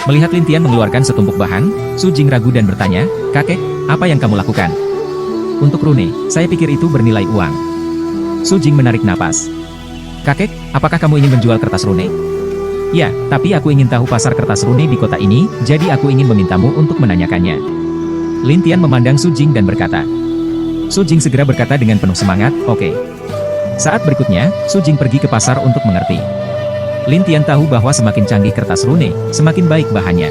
Melihat Lintian mengeluarkan setumpuk bahan, Su Jing ragu dan bertanya, "Kakek, apa yang kamu lakukan?" "Untuk rune, saya pikir itu bernilai uang." Su Jing menarik napas. "Kakek, apakah kamu ingin menjual kertas rune?" "Ya, tapi aku ingin tahu pasar kertas rune di kota ini, jadi aku ingin memintamu untuk menanyakannya." Lintian memandang Su Jing dan berkata. Su Jing segera berkata dengan penuh semangat, "Oke." Saat berikutnya, Su Jing pergi ke pasar untuk mengerti. Lintian tahu bahwa semakin canggih kertas rune, semakin baik bahannya.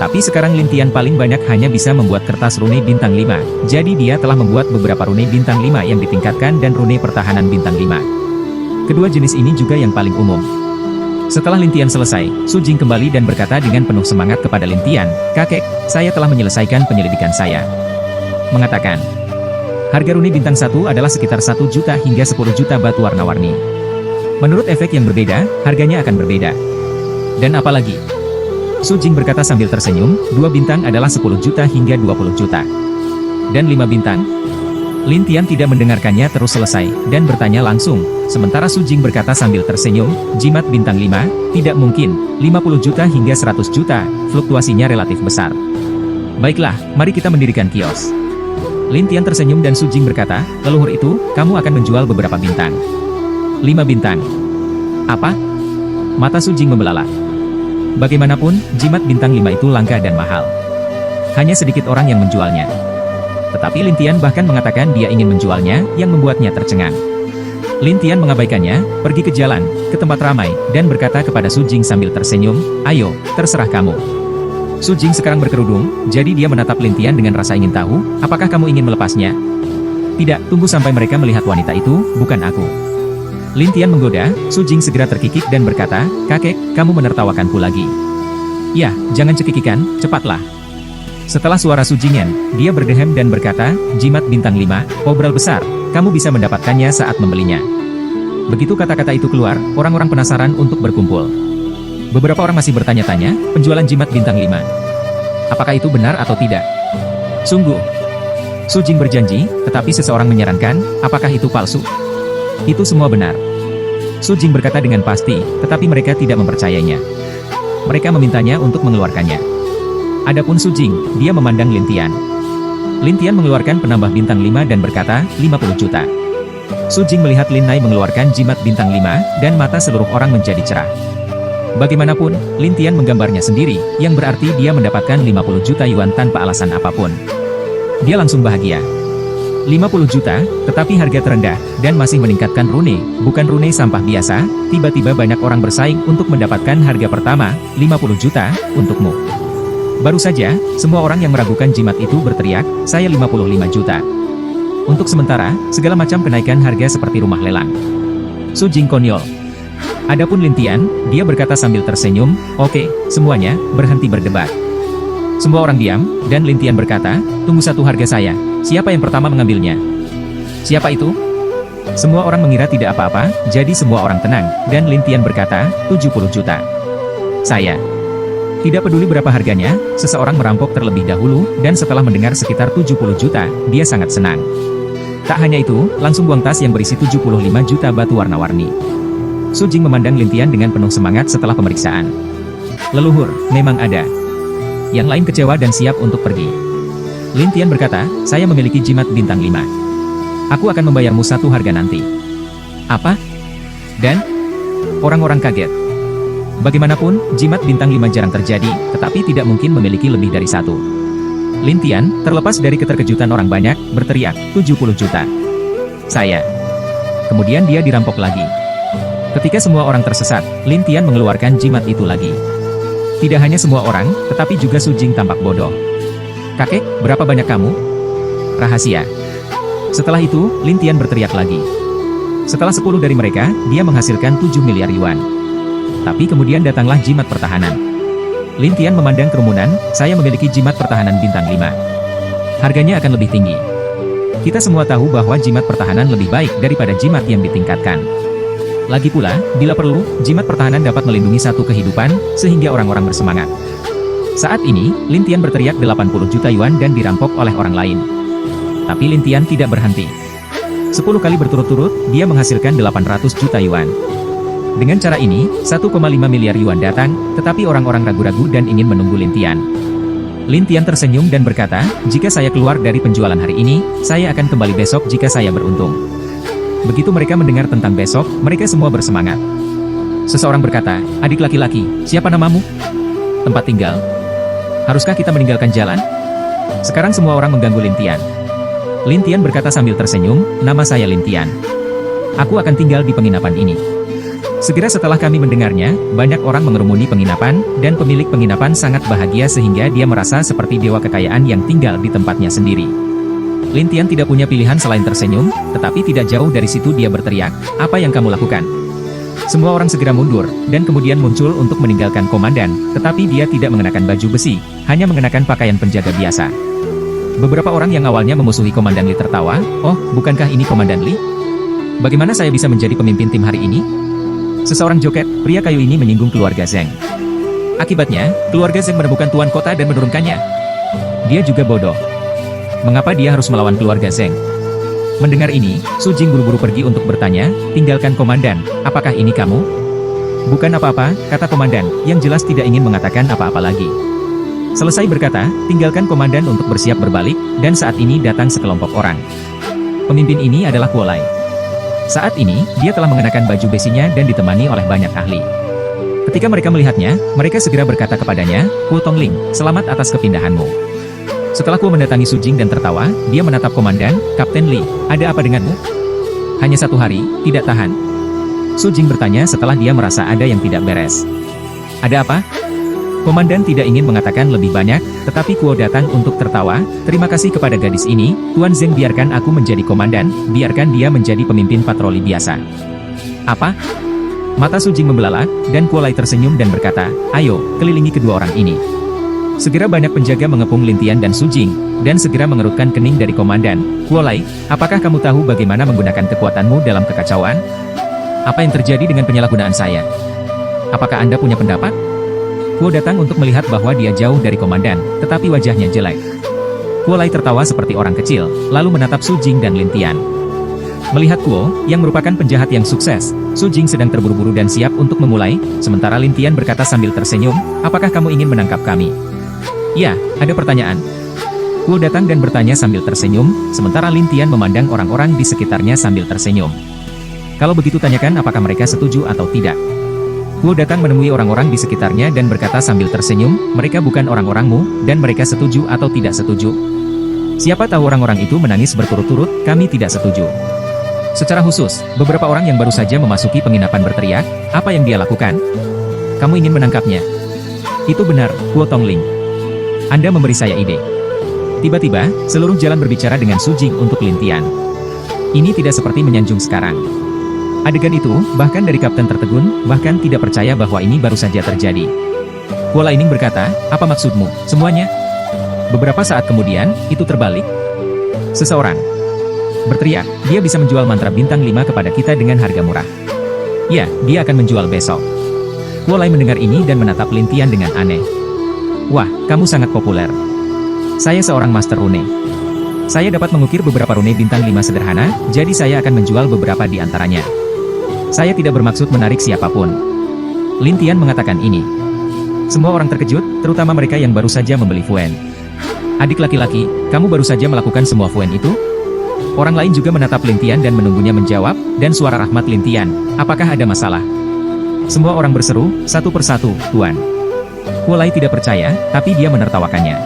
Tapi sekarang Lintian paling banyak hanya bisa membuat kertas rune bintang 5, jadi dia telah membuat beberapa rune bintang 5 yang ditingkatkan dan rune pertahanan bintang 5. Kedua jenis ini juga yang paling umum. Setelah Lintian selesai, Su Jing kembali dan berkata dengan penuh semangat kepada Lintian, "Kakek, saya telah menyelesaikan penyelidikan saya." Mengatakan, harga rune bintang 1 adalah sekitar 1 juta hingga 10 juta batu warna-warni. Menurut efek yang berbeda, harganya akan berbeda. Dan apalagi? Su Jing berkata sambil tersenyum, 2 bintang adalah 10 juta hingga 20 juta. Dan 5 bintang? Lintian tidak mendengarkannya terus selesai, dan bertanya langsung. Sementara Su Jing berkata sambil tersenyum, jimat bintang 5, tidak mungkin, 50 juta hingga 100 juta, fluktuasinya relatif besar. Baiklah, mari kita mendirikan kios. Lintian tersenyum dan Su Jing berkata, leluhur itu, kamu akan menjual beberapa bintang. 5 bintang. Apa? Mata Su Jing membelalak. Bagaimanapun, jimat bintang 5 itu langka dan mahal. Hanya sedikit orang yang menjualnya. Tetapi Lintian bahkan mengatakan dia ingin menjualnya, yang membuatnya tercengang. Lintian mengabaikannya, pergi ke jalan, ke tempat ramai, dan berkata kepada Su Jing sambil tersenyum, ayo, terserah kamu. Su Jing sekarang berkerudung, jadi dia menatap Lintian dengan rasa ingin tahu, apakah kamu ingin melepasnya? Tidak, tunggu sampai mereka melihat wanita itu, bukan aku. Lintian menggoda, Su Jing segera terkikik dan berkata, kakek, kamu menertawakanku lagi. Ya, jangan cekikikan, cepatlah. Setelah suara Su Jingen, dia berdehem dan berkata, jimat bintang 5, obral besar, kamu bisa mendapatkannya saat membelinya. Begitu kata-kata itu keluar, orang-orang penasaran untuk berkumpul. Beberapa orang masih bertanya-tanya, penjualan jimat bintang 5. Apakah itu benar atau tidak? Sungguh. Su Jing berjanji, tetapi seseorang menyarankan, apakah itu palsu? Itu semua benar. Su Jing berkata dengan pasti, tetapi mereka tidak mempercayainya. Mereka memintanya untuk mengeluarkannya. Adapun Su Jing, dia memandang Lintian. Lintian mengeluarkan penambah bintang 5 dan berkata, 50 juta. Su Jing melihat Lin Nai mengeluarkan jimat bintang 5, dan mata seluruh orang menjadi cerah. Bagaimanapun, Lintian menggambarnya sendiri, yang berarti dia mendapatkan 50 juta yuan tanpa alasan apapun. Dia langsung bahagia. 50 juta, tetapi harga terendah, dan masih meningkatkan rune, bukan rune sampah biasa, tiba-tiba banyak orang bersaing untuk mendapatkan harga pertama, 50 juta, untukmu. Baru saja, semua orang yang meragukan jimat itu berteriak, saya 55 juta. Untuk sementara, segala macam kenaikan harga seperti rumah lelang. Su Jing konyol. Adapun Lintian, dia berkata sambil tersenyum, oke, semuanya, berhenti berdebat. Semua orang diam, dan Lintian berkata, tunggu satu harga saya, siapa yang pertama mengambilnya? Siapa itu? Semua orang mengira tidak apa-apa, jadi semua orang tenang, dan Lintian berkata, 70 juta. Saya. Tidak peduli berapa harganya, seseorang merampok terlebih dahulu, dan setelah mendengar sekitar 70 juta, dia sangat senang. Tak hanya itu, langsung buang tas yang berisi 75 juta batu warna-warni. Su Jing memandang Lintian dengan penuh semangat setelah pemeriksaan. Leluhur, memang ada. Yang lain kecewa dan siap untuk pergi. Lintian berkata, saya memiliki jimat bintang 5. Aku akan membayarmu satu harga nanti. Apa? Dan? Orang-orang kaget. Bagaimanapun, jimat bintang 5 jarang terjadi, tetapi tidak mungkin memiliki lebih dari satu. Lintian, terlepas dari keterkejutan orang banyak, berteriak, 70 juta. Saya. Kemudian dia dirampok lagi. Ketika semua orang tersesat, Lintian mengeluarkan jimat itu lagi. Tidak hanya semua orang, tetapi juga Su Jing tampak bodoh. Kakek, berapa banyak kamu? Rahasia. Setelah itu, Lintian berteriak lagi. Setelah 10 dari mereka, dia menghasilkan 7 miliar yuan. Tapi kemudian datanglah jimat pertahanan. Lintian memandang kerumunan, saya memiliki jimat pertahanan bintang 5. Harganya akan lebih tinggi. Kita semua tahu bahwa jimat pertahanan lebih baik daripada jimat yang ditingkatkan. Lagi pula, bila perlu, jimat pertahanan dapat melindungi satu kehidupan, sehingga orang-orang bersemangat. Saat ini, Lintian berteriak 80 juta yuan dan dirampok oleh orang lain. Tapi Lintian tidak berhenti. 10 kali berturut-turut, dia menghasilkan 800 juta yuan. Dengan cara ini, 1,5 miliar yuan datang, tetapi orang-orang ragu-ragu dan ingin menunggu Lin Tian. Lin Tian tersenyum dan berkata, jika saya keluar dari penjualan hari ini, saya akan kembali besok jika saya beruntung. Begitu mereka mendengar tentang besok, mereka semua bersemangat. Seseorang berkata, adik laki-laki, siapa namamu? Tempat tinggal? Haruskah kita meninggalkan jalan? Sekarang semua orang mengganggu Lin Tian. Lin Tian berkata sambil tersenyum, nama saya Lin Tian. Aku akan tinggal di penginapan ini. Segera setelah kami mendengarnya, banyak orang mengerumuni penginapan, dan pemilik penginapan sangat bahagia sehingga dia merasa seperti dewa kekayaan yang tinggal di tempatnya sendiri. Lin Tian tidak punya pilihan selain tersenyum, tetapi tidak jauh dari situ dia berteriak, apa yang kamu lakukan? Semua orang segera mundur, dan kemudian muncul untuk meninggalkan komandan, tetapi dia tidak mengenakan baju besi, hanya mengenakan pakaian penjaga biasa. Beberapa orang yang awalnya memusuhi Komandan Li tertawa, oh, bukankah ini Komandan Li? Bagaimana saya bisa menjadi pemimpin tim hari ini? Seseorang joget, pria kayu ini menyinggung keluarga Zheng. Akibatnya, keluarga Zheng menemukan tuan kota dan menurunkannya. Dia juga bodoh. Mengapa dia harus melawan keluarga Zheng? Mendengar ini, Su Jing buru-buru pergi untuk bertanya, tinggalkan komandan, apakah ini kamu? Bukan apa-apa, kata komandan, yang jelas tidak ingin mengatakan apa-apa lagi. Selesai berkata, tinggalkan komandan untuk bersiap berbalik, dan saat ini datang sekelompok orang. Pemimpin ini adalah Kuo Lai. Saat ini, dia telah mengenakan baju besinya dan ditemani oleh banyak ahli. Ketika mereka melihatnya, mereka segera berkata kepadanya, Kuo Tongling, selamat atas kepindahanmu. Setelah Kuo mendatangi Su Jing dan tertawa, dia menatap komandan, Kapten Li, ada apa denganmu? Hanya 1 hari, tidak tahan. Su Jing bertanya setelah dia merasa ada yang tidak beres. Ada apa? Komandan tidak ingin mengatakan lebih banyak, tetapi Kuo datang untuk tertawa, terima kasih kepada gadis ini, Tuan Zheng biarkan aku menjadi komandan, biarkan dia menjadi pemimpin patroli biasa. Apa? Mata Su Jing membelalak, dan Kuo Lai tersenyum dan berkata, ayo, kelilingi kedua orang ini. Segera banyak penjaga mengepung Lin Tian dan Su Jing, dan segera mengerutkan kening dari komandan, Kuo Lai, apakah kamu tahu bagaimana menggunakan kekuatanmu dalam kekacauan? Apa yang terjadi dengan penyalahgunaan saya? Apakah Anda punya pendapat? Kuo datang untuk melihat bahwa dia jauh dari komandan, tetapi wajahnya jelek. Kuo Lai tertawa seperti orang kecil, lalu menatap Su Jing dan Lin Tian. Melihat Kuo, yang merupakan penjahat yang sukses, Su Jing sedang terburu-buru dan siap untuk memulai, sementara Lin Tian berkata sambil tersenyum, apakah kamu ingin menangkap kami? Ya, ada pertanyaan. Kuo datang dan bertanya sambil tersenyum, sementara Lin Tian memandang orang-orang di sekitarnya sambil tersenyum. Kalau begitu tanyakan apakah mereka setuju atau tidak. Kuo datang menemui orang-orang di sekitarnya dan berkata sambil tersenyum, mereka bukan orang-orangmu, dan mereka setuju atau tidak setuju. Siapa tahu orang-orang itu menangis berturut-turut, kami tidak setuju. Secara khusus, beberapa orang yang baru saja memasuki penginapan berteriak, apa yang dia lakukan? Kamu ingin menangkapnya? Itu benar, Kuo Tongling. Anda memberi saya ide. Tiba-tiba, seluruh jalan berbicara dengan Su Jing untuk Lin Tian. Ini tidak seperti menyanjung sekarang. Adegan itu, bahkan dari kapten tertegun, bahkan tidak percaya bahwa ini baru saja terjadi. Kuo Lai berkata, apa maksudmu, semuanya? Beberapa saat kemudian, itu terbalik. Seseorang berteriak, dia bisa menjual mantra bintang 5 kepada kita dengan harga murah. Ya, dia akan menjual besok. Kuo Lai mendengar ini dan menatap Lin Tian dengan aneh. Wah, kamu sangat populer. Saya seorang master rune. Saya dapat mengukir beberapa rune bintang 5 sederhana, jadi saya akan menjual beberapa di antaranya. Saya tidak bermaksud menarik siapapun. Lin Tian mengatakan ini. Semua orang terkejut, terutama mereka yang baru saja membeli Fuen. Adik laki-laki, kamu baru saja melakukan semua Fuen itu? Orang lain juga menatap Lin Tian dan menunggunya menjawab, dan suara rahmat Lin Tian, apakah ada masalah? Semua orang berseru, satu persatu, Tuan. Kuo Lai tidak percaya, tapi dia menertawakannya.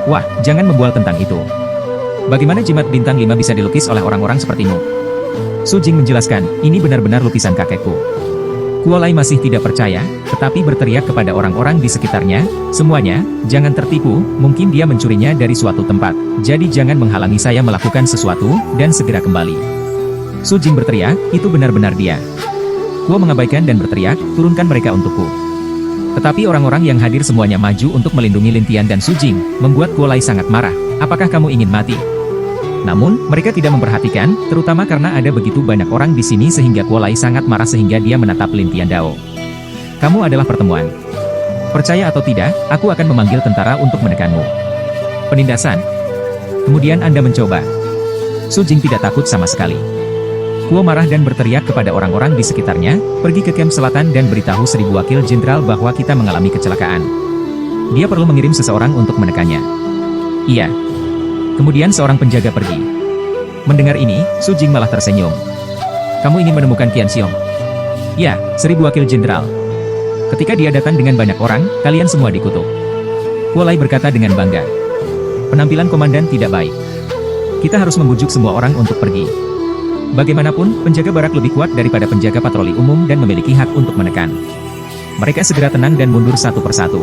Wah, jangan membual tentang itu. Bagaimana jimat bintang 5 bisa dilukis oleh orang-orang sepertimu? Su Jing menjelaskan, ini benar-benar lukisan kakekku. Kuo Lai masih tidak percaya, tetapi berteriak kepada orang-orang di sekitarnya, semuanya, jangan tertipu, mungkin dia mencurinya dari suatu tempat, jadi jangan menghalangi saya melakukan sesuatu, dan segera kembali. Su Jing berteriak, itu benar-benar dia. Kuo mengabaikan dan berteriak, turunkan mereka untukku. Tetapi orang-orang yang hadir semuanya maju untuk melindungi Lin Tian dan Su Jing, membuat Kuo Lai sangat marah, apakah kamu ingin mati? Namun, mereka tidak memperhatikan, terutama karena ada begitu banyak orang di sini sehingga Kuo Lai sangat marah sehingga dia menatap Lin Tian Dao. Kamu adalah pertemuan. Percaya atau tidak, aku akan memanggil tentara untuk menekanmu. Penindasan. Kemudian Anda mencoba. Su Jing tidak takut sama sekali. Kuo marah dan berteriak kepada orang-orang di sekitarnya, pergi ke camp selatan dan beritahu 1000 wakil jenderal bahwa kita mengalami kecelakaan. Dia perlu mengirim seseorang untuk menekannya. Iya. Kemudian seorang penjaga pergi. Mendengar ini, Su Jing malah tersenyum. Kamu ingin menemukan Qian Xiong? Ya, 1000 wakil jenderal. Ketika dia datang dengan banyak orang, kalian semua dikutuk. Kuo Lai berkata dengan bangga. Penampilan komandan tidak baik. Kita harus membujuk semua orang untuk pergi. Bagaimanapun, penjaga barak lebih kuat daripada penjaga patroli umum dan memiliki hak untuk menekan. Mereka segera tenang dan mundur satu persatu.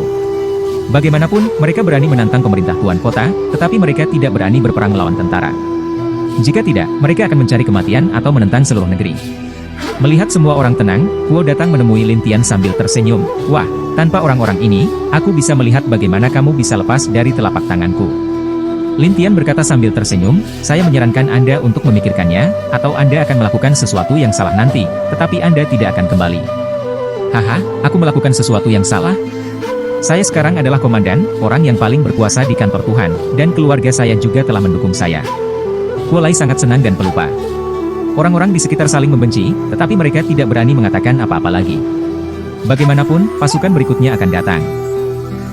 Bagaimanapun, mereka berani menantang pemerintah tuan kota, tetapi mereka tidak berani berperang melawan tentara. Jika tidak, mereka akan mencari kematian atau menentang seluruh negeri. Melihat semua orang tenang, Kuo datang menemui Lin Tian sambil tersenyum. Wah, tanpa orang-orang ini, aku bisa melihat bagaimana kamu bisa lepas dari telapak tanganku. Lin Tian berkata sambil tersenyum, saya menyarankan Anda untuk memikirkannya, atau Anda akan melakukan sesuatu yang salah nanti, tetapi Anda tidak akan kembali. Haha, aku melakukan sesuatu yang salah? Saya sekarang adalah komandan, orang yang paling berkuasa di kantor Tuhan, dan keluarga saya juga telah mendukung saya. Kuo Lai sangat senang dan pelupa. Orang-orang di sekitar saling membenci, tetapi mereka tidak berani mengatakan apa-apa lagi. Bagaimanapun, pasukan berikutnya akan datang.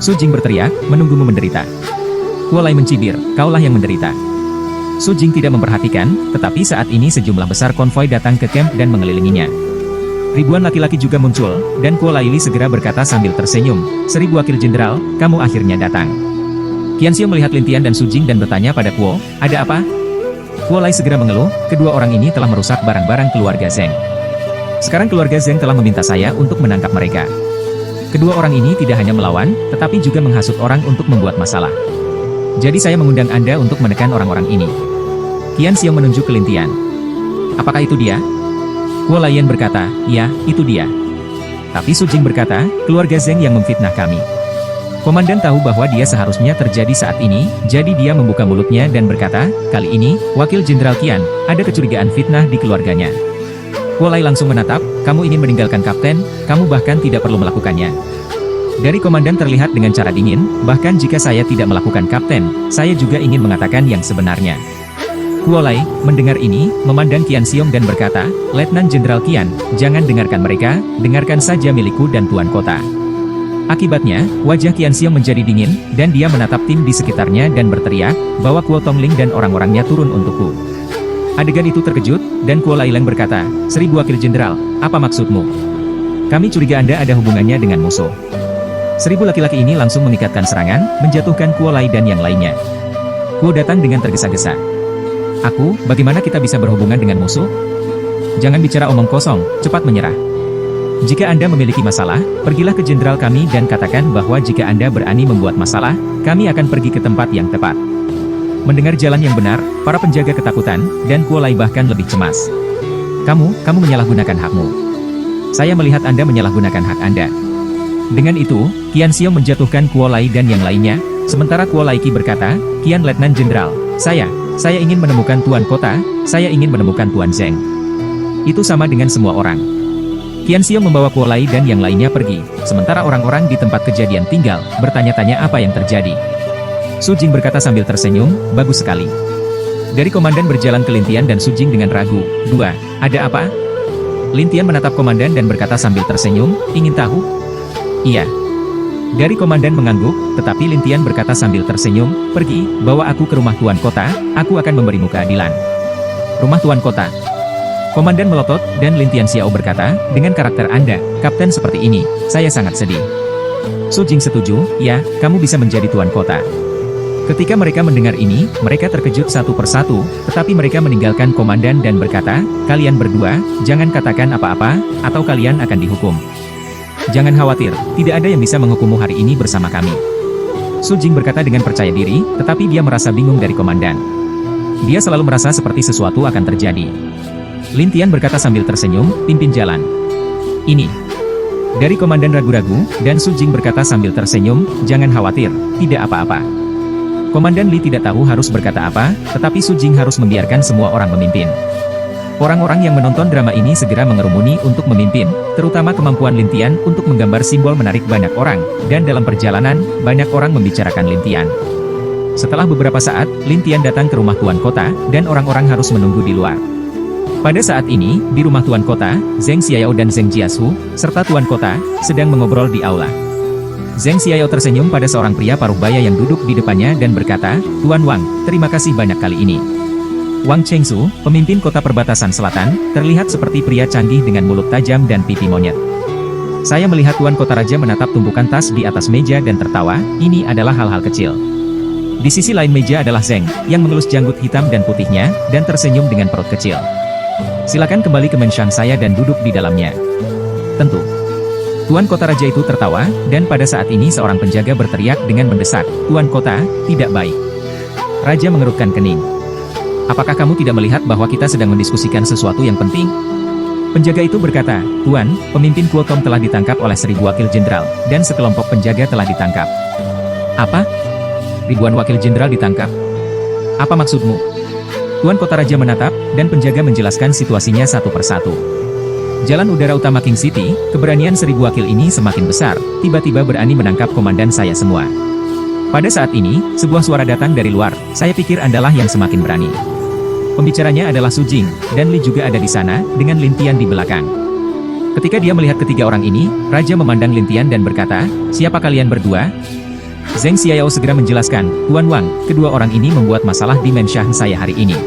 Su Jing berteriak, menunggumu menderita. Kuo Lai mencibir, kaulah yang menderita. Su Jing tidak memperhatikan, tetapi saat ini sejumlah besar konvoi datang ke camp dan mengelilinginya. Ribuan laki-laki juga muncul, dan Kuo Lai segera berkata sambil tersenyum, 1000 wakil jenderal, kamu akhirnya datang. Qian Xiong melihat Lin Tian dan Su Jing dan bertanya pada Kuo, ada apa? Kuo Lai segera mengeluh, kedua orang ini telah merusak barang-barang keluarga Zheng. Sekarang keluarga Zheng telah meminta saya untuk menangkap mereka. Kedua orang ini tidak hanya melawan, tetapi juga menghasut orang untuk membuat masalah. Jadi saya mengundang Anda untuk menekan orang-orang ini. Qian Xiong menunjuk ke Lin Tian. Apakah itu dia? Kuo Lai berkata, ya, itu dia. Tapi Su Jing berkata, keluarga Zheng yang memfitnah kami. Komandan tahu bahwa dia seharusnya terjadi saat ini, jadi dia membuka mulutnya dan berkata, kali ini, Wakil Jenderal Qian, ada kecurigaan fitnah di keluarganya. Kuo Lai langsung menatap, kamu ingin meninggalkan kapten, kamu bahkan tidak perlu melakukannya. Dari komandan terlihat dengan cara dingin, bahkan jika saya tidak melakukan kapten, saya juga ingin mengatakan yang sebenarnya. Kuo Lai, mendengar ini, memandang Qian Xiong dan berkata, Letnan Jenderal Qian, jangan dengarkan mereka, dengarkan saja milikku dan tuan kota. Akibatnya, wajah Qian Xiong menjadi dingin, dan dia menatap tim di sekitarnya dan berteriak, bawa Kuo Tongling dan orang-orangnya turun untukku. Adegan itu terkejut, dan Kuo Lai berkata, 1000 wakil jenderal, apa maksudmu? Kami curiga Anda ada hubungannya dengan musuh. 1000 laki-laki ini langsung mengikatkan serangan, menjatuhkan Kuo Lai dan yang lainnya. Kuo datang dengan tergesa-gesa. Aku, bagaimana kita bisa berhubungan dengan musuh? Jangan bicara omong kosong, cepat menyerah. Jika Anda memiliki masalah, pergilah ke jenderal kami dan katakan bahwa jika Anda berani membuat masalah, kami akan pergi ke tempat yang tepat. Mendengar jalan yang benar, para penjaga ketakutan, dan Kuo Lai bahkan lebih cemas. Kamu menyalahgunakan hakmu. Saya melihat Anda menyalahgunakan hak Anda. Dengan itu, Qian Xiong menjatuhkan Kuo Lai dan yang lainnya, sementara Kuo Lai berkata, Qian Letnan Jenderal, saya ingin menemukan tuan kota, saya ingin menemukan tuan Zheng. Itu sama dengan semua orang. Qian Xiong membawa Kuo Lai dan yang lainnya pergi, sementara orang-orang di tempat kejadian tinggal, bertanya-tanya apa yang terjadi. Su Jing berkata sambil tersenyum, bagus sekali. Dari komandan berjalan ke Lin Tian dan Su Jing dengan ragu, ada apa? Lin Tian menatap komandan dan berkata sambil tersenyum, ingin tahu? Iya. Dari komandan mengangguk, tetapi Lin Tian berkata sambil tersenyum, pergi, bawa aku ke rumah tuan kota, aku akan memberimu keadilan. Rumah tuan kota. Komandan melotot, dan Lin Tian Xiao berkata, dengan karakter Anda, kapten seperti ini, saya sangat sedih. Su Jing setuju, ya, kamu bisa menjadi tuan kota. Ketika mereka mendengar ini, mereka terkejut satu persatu, tetapi mereka meninggalkan komandan dan berkata, kalian berdua, jangan katakan apa-apa, atau kalian akan dihukum. Jangan khawatir, tidak ada yang bisa menghukummu hari ini bersama kami. Su Jing berkata dengan percaya diri, tetapi dia merasa bingung dari komandan. Dia selalu merasa seperti sesuatu akan terjadi. Lin Tian berkata sambil tersenyum, pimpin jalan. Ini. Dari komandan ragu-ragu, dan Su Jing berkata sambil tersenyum, jangan khawatir, tidak apa-apa. Komandan Li tidak tahu harus berkata apa, tetapi Su Jing harus membiarkan semua orang memimpin. Orang-orang yang menonton drama ini segera mengerumuni untuk memimpin, terutama kemampuan Lin Tian untuk menggambar simbol menarik banyak orang, dan dalam perjalanan, banyak orang membicarakan Lin Tian. Setelah beberapa saat, Lin Tian datang ke rumah tuan kota, dan orang-orang harus menunggu di luar. Pada saat ini, di rumah Tuan Kota, Zheng Xiaoyao dan Zheng Jiashu, serta Tuan Kota, sedang mengobrol di aula. Zheng Xiaoyao tersenyum pada seorang pria paruh baya yang duduk di depannya dan berkata, "Tuan Wang, terima kasih banyak kali ini." Wang Chengsu, pemimpin kota perbatasan selatan, terlihat seperti pria canggih dengan mulut tajam dan pipi monyet. Saya melihat Tuan Kota Raja menatap tumpukan tas di atas meja dan tertawa, ini adalah hal-hal kecil. Di sisi lain meja adalah Zheng, yang mengelus janggut hitam dan putihnya, dan tersenyum dengan perut kecil. Silakan kembali ke menshang saya dan duduk di dalamnya. Tentu. Tuan Kota Raja itu tertawa, dan pada saat ini seorang penjaga berteriak dengan mendesak, "Tuan Kota, tidak baik." Raja mengerutkan kening. "Apakah kamu tidak melihat bahwa kita sedang mendiskusikan sesuatu yang penting?" Penjaga itu berkata, "Tuan, pemimpin Kuokong telah ditangkap oleh 1000 wakil jenderal, dan sekelompok penjaga telah ditangkap." "Apa? Ribuan wakil jenderal ditangkap? Apa maksudmu?" Tuan Kota Raja menatap, dan penjaga menjelaskan situasinya satu persatu. Jalan udara utama King City, keberanian 1000 wakil ini semakin besar, tiba-tiba berani menangkap komandan saya semua. Pada saat ini, sebuah suara datang dari luar, "Saya pikir Andalah yang semakin berani." Pembicaranya adalah Su Jing, dan Li juga ada di sana, dengan Lin Tian di belakang. Ketika dia melihat ketiga orang ini, Raja memandang Lin Tian dan berkata, "Siapa kalian berdua?" Zheng Xiaoyao segera menjelaskan, "Tuan Wang, kedua orang ini membuat masalah di menshang saya hari ini."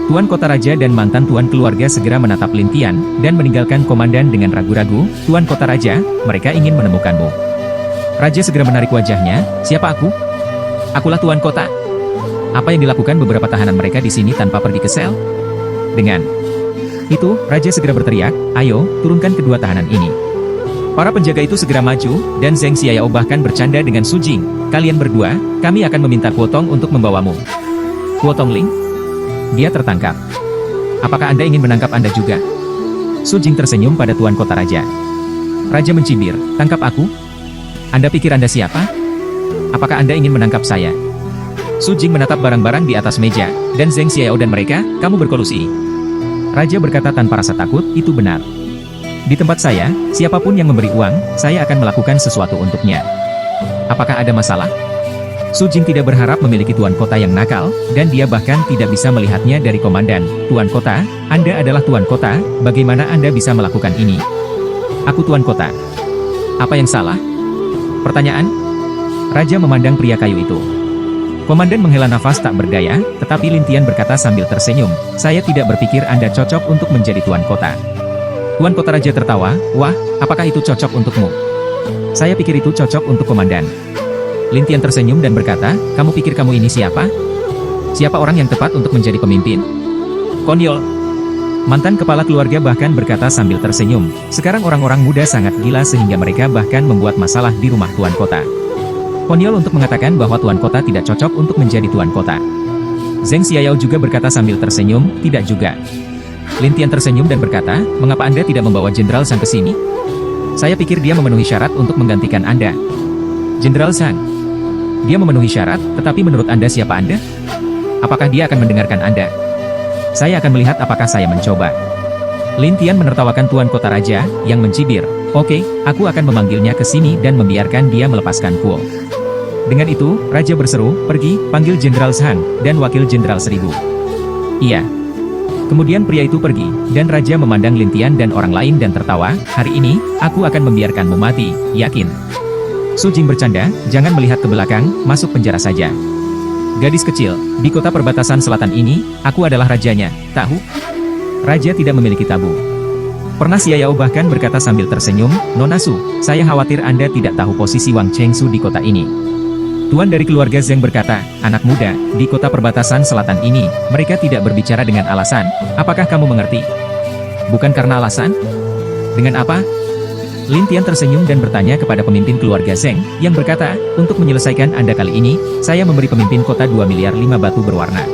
Tuan Kota Raja dan mantan Tuan Keluarga segera menatap Lin Tian, dan meninggalkan komandan dengan ragu-ragu, "Tuan Kota Raja, mereka ingin menemukanmu." Raja segera menarik wajahnya, "Siapa aku?" "Akulah Tuan Kota." "Apa yang dilakukan beberapa tahanan mereka di sini tanpa pergi ke sel?" Dengan itu, Raja segera berteriak, "Ayo, turunkan kedua tahanan ini." Para penjaga itu segera maju, dan Zheng Xiaoyao bahkan bercanda dengan Su Jing, "Kalian berdua, kami akan meminta Kuotong untuk membawamu." "Kuotong Ling? Dia tertangkap. Apakah Anda ingin menangkap Anda juga?" Su Jing tersenyum pada Tuan Kota Raja. Raja mencibir, "Tangkap aku? Anda pikir Anda siapa? Apakah Anda ingin menangkap saya?" Su Jing menatap barang-barang di atas meja, dan Zheng Xiaoyao dan mereka, "Kamu berkolusi." Raja berkata tanpa rasa takut, "Itu benar. Di tempat saya, siapapun yang memberi uang, saya akan melakukan sesuatu untuknya. Apakah ada masalah?" Su Jing tidak berharap memiliki Tuan Kota yang nakal, dan dia bahkan tidak bisa melihatnya dari komandan. "Tuan Kota, Anda adalah Tuan Kota, bagaimana Anda bisa melakukan ini?" "Aku Tuan Kota." "Apa yang salah?" Pertanyaan? Raja memandang pria kayu itu. Komandan menghela nafas tak berdaya, tetapi Lin Tian berkata sambil tersenyum, "Saya tidak berpikir Anda cocok untuk menjadi Tuan Kota." Tuan Kota Raja tertawa, "Wah, apakah itu cocok untukmu?" "Saya pikir itu cocok untuk komandan." Lin Tian tersenyum dan berkata, "Kamu pikir kamu ini siapa? Siapa orang yang tepat untuk menjadi pemimpin?" "Konyol." Mantan kepala keluarga bahkan berkata sambil tersenyum, "Sekarang orang-orang muda sangat gila sehingga mereka bahkan membuat masalah di rumah Tuan Kota." Konyol untuk mengatakan bahwa Tuan Kota tidak cocok untuk menjadi Tuan Kota. Zheng Xiaoyao juga berkata sambil tersenyum, "Tidak juga." Lin Tian tersenyum dan berkata, "Mengapa Anda tidak membawa Jenderal Sang ke sini? Saya pikir dia memenuhi syarat untuk menggantikan Anda." "Jenderal Sang? Dia memenuhi syarat, tetapi menurut Anda siapa Anda? Apakah dia akan mendengarkan Anda? Saya akan melihat apakah saya mencoba." Lin Tian menertawakan Tuan Kota Raja, yang mencibir, "Oke, aku akan memanggilnya ke sini dan membiarkan dia melepaskan Kuo." Dengan itu, Raja berseru, "Pergi, panggil Jenderal Sang, dan Wakil Jenderal 1000. "Iya." Kemudian pria itu pergi, dan Raja memandang Lin Tian dan orang lain dan tertawa, "Hari ini, aku akan membiarkanmu mati, yakin?" Su Jing bercanda, "Jangan melihat ke belakang, masuk penjara saja." "Gadis kecil, di kota perbatasan selatan ini, aku adalah rajanya, tahu?" Raja tidak memiliki tabu. Pernah Xiaoyao bahkan berkata sambil tersenyum, "Nona Su, saya khawatir Anda tidak tahu posisi Wang Chengsu di kota ini." Tuan dari keluarga Zheng berkata, "Anak muda, di kota perbatasan selatan ini, mereka tidak berbicara dengan alasan. Apakah kamu mengerti?" "Bukan karena alasan? Dengan apa?" Lin Tian tersenyum dan bertanya kepada pemimpin keluarga Zheng, yang berkata, "Untuk menyelesaikan Anda kali ini, saya memberi pemimpin kota 2 miliar 5 batu berwarna.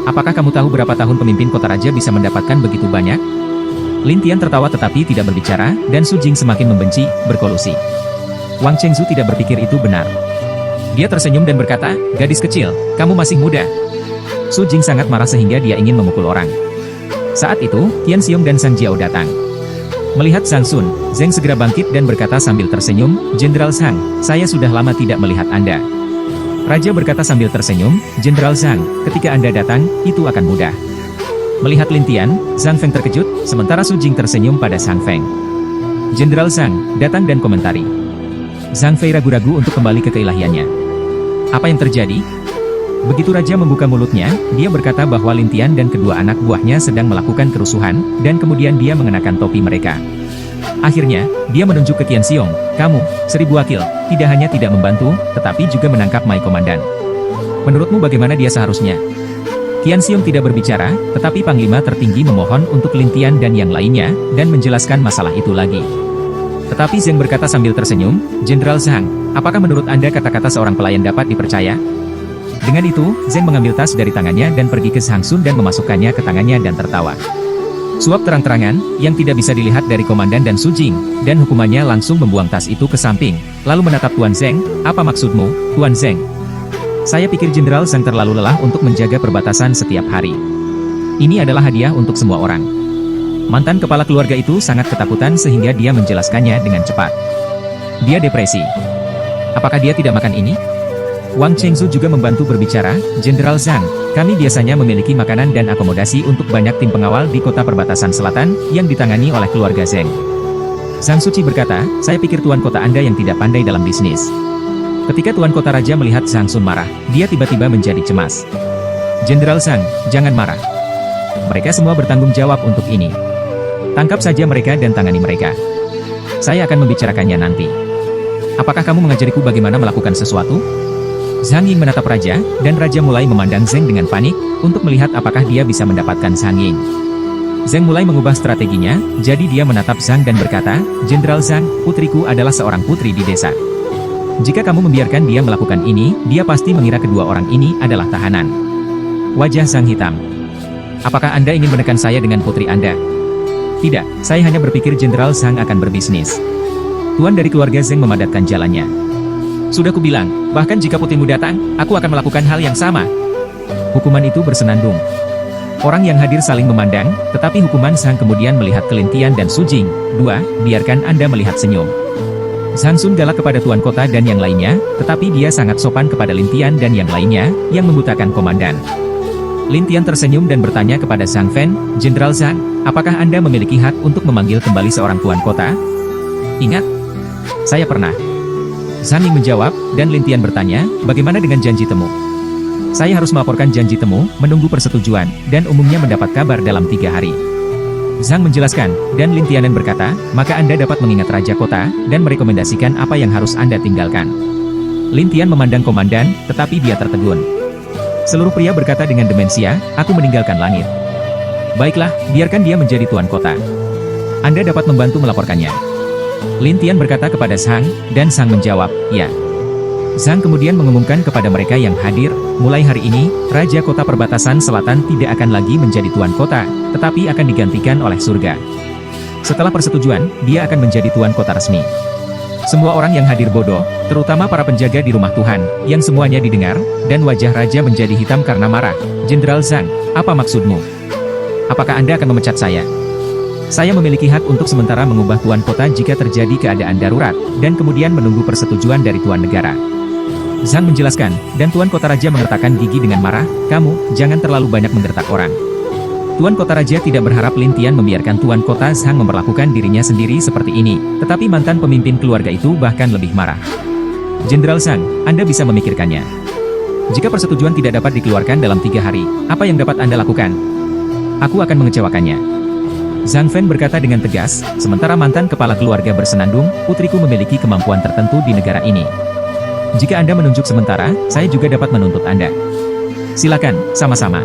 Apakah kamu tahu berapa tahun pemimpin kota raja bisa mendapatkan begitu banyak?" Lin Tian tertawa tetapi tidak berbicara, dan Su Jing semakin membenci, berkolusi. Wang Chengsu tidak berpikir itu benar. Dia tersenyum dan berkata, "Gadis kecil, kamu masih muda." Su Jing sangat marah sehingga dia ingin memukul orang. Saat itu, Tian Xiong dan Sang Jiao datang. Melihat Sang Sun, Zheng segera bangkit dan berkata sambil tersenyum, "Jenderal Sang, saya sudah lama tidak melihat Anda." Raja berkata sambil tersenyum, "Jenderal Sang, ketika Anda datang, itu akan mudah." Melihat Lin Tian, Zhang Feng terkejut, sementara Su Jing tersenyum pada Zhang Feng. Jenderal Zhang datang dan komentari. Zhang Fei ragu-ragu untuk kembali ke keilahiannya. Apa yang terjadi? Begitu Raja membuka mulutnya, dia berkata bahwa Lin Tian dan kedua anak buahnya sedang melakukan kerusuhan, dan kemudian dia mengenakan topi mereka. Akhirnya, dia menunjuk ke Qian Xiong, kamu, 1000 wakil, tidak hanya tidak membantu, tetapi juga menangkap Mai Komandan. Menurutmu bagaimana dia seharusnya? Qian Xiong tidak berbicara, tetapi Panglima tertinggi memohon untuk Lin Tian dan yang lainnya, dan menjelaskan masalah itu lagi. Tetapi Zhang berkata sambil tersenyum, Jenderal Zhang, apakah menurut Anda kata-kata seorang pelayan dapat dipercaya? Dengan itu, Zhang mengambil tas dari tangannya dan pergi ke Zhang Sun dan memasukkannya ke tangannya dan tertawa. Suap terang-terangan, yang tidak bisa dilihat dari Komandan dan Su Jing, dan hukumannya langsung membuang tas itu ke samping, lalu menatap Tuan Zhang, apa maksudmu, Tuan Zhang? Saya pikir Jenderal Zhang terlalu lelah untuk menjaga perbatasan setiap hari. Ini adalah hadiah untuk semua orang. Mantan kepala keluarga itu sangat ketakutan sehingga dia menjelaskannya dengan cepat. Dia depresi. Apakah dia tidak makan ini? Wang Chengzu juga membantu berbicara, Jenderal Zhang, kami biasanya memiliki makanan dan akomodasi untuk banyak tim pengawal di kota perbatasan selatan, yang ditangani oleh keluarga Zhang. Zhang Suci berkata, saya pikir tuan kota Anda yang tidak pandai dalam bisnis. Ketika tuan kota raja melihat Zhang Sun marah, dia tiba-tiba menjadi cemas. Jenderal Zhang, jangan marah. Mereka semua bertanggung jawab untuk ini. Tangkap saja mereka dan tangani mereka. Saya akan membicarakannya nanti. Apakah kamu mengajariku bagaimana melakukan sesuatu? Zhang Ying menatap Raja, dan Raja mulai memandang Zhang dengan panik, untuk melihat apakah dia bisa mendapatkan Zhang Ying. Zhang mulai mengubah strateginya, jadi dia menatap Zhang dan berkata, Jenderal Zhang, putriku adalah seorang putri di desa. Jika kamu membiarkan dia melakukan ini, dia pasti mengira kedua orang ini adalah tahanan. Wajah Zhang hitam. Apakah Anda ingin menekan saya dengan putri Anda? Tidak, saya hanya berpikir Jenderal Zhang akan berbisnis. Tuan dari keluarga Zhang memadatkan jalannya. Sudah kubilang, bahkan jika putrimu datang, aku akan melakukan hal yang sama. Hukuman itu bersenandung. Orang yang hadir saling memandang, tetapi hukuman Zhang kemudian melihat ke Lin Tian dan Su Jing. 2. Biarkan Anda melihat senyum. Zhang Sun galak kepada tuan kota dan yang lainnya, tetapi dia sangat sopan kepada Lin Tian dan yang lainnya, yang membutakan komandan. Lin Tian tersenyum dan bertanya kepada Zhang Fen, Jenderal Zhang, apakah Anda memiliki hak untuk memanggil kembali seorang tuan kota? Ingat, saya pernah. Zhang Ying menjawab, dan Lin Tian bertanya, bagaimana dengan janji temu? Saya harus melaporkan janji temu, menunggu persetujuan, dan umumnya mendapat kabar dalam 3 hari. Zhang menjelaskan, dan Lin Tianen berkata, maka Anda dapat mengingat Raja Kota, dan merekomendasikan apa yang harus Anda tinggalkan. Lin Tian memandang komandan, tetapi dia tertegun. Seluruh pria berkata dengan demensia, aku meninggalkan langit. Baiklah, biarkan dia menjadi tuan kota. Anda dapat membantu melaporkannya. Lin Tian berkata kepada Zhang, dan Zhang menjawab, ya. Zhang kemudian mengumumkan kepada mereka yang hadir, mulai hari ini, Raja Kota Perbatasan Selatan tidak akan lagi menjadi tuan kota, tetapi akan digantikan oleh surga. Setelah persetujuan, dia akan menjadi tuan kota resmi. Semua orang yang hadir bodoh, terutama para penjaga di rumah Tuhan, yang semuanya didengar, dan wajah Raja menjadi hitam karena marah. Jenderal Zhang, apa maksudmu? Apakah Anda akan memecat saya? Saya memiliki hak untuk sementara mengubah tuan kota jika terjadi keadaan darurat, dan kemudian menunggu persetujuan dari tuan negara. Zhang menjelaskan, dan tuan kota raja mengertakkan gigi dengan marah, kamu, jangan terlalu banyak menggertak orang. Tuan kota raja tidak berharap Lin Tian membiarkan tuan kota Zhang memperlakukan dirinya sendiri seperti ini, tetapi mantan pemimpin keluarga itu bahkan lebih marah. Jenderal Zhang, Anda bisa memikirkannya. Jika persetujuan tidak dapat dikeluarkan dalam 3 hari, apa yang dapat Anda lakukan? Aku akan mengecewakannya. Zhang Fen berkata dengan tegas, sementara mantan kepala keluarga bersenandung, putriku memiliki kemampuan tertentu di negara ini. Jika Anda menunjuk sementara, saya juga dapat menuntut Anda. Silakan, sama-sama.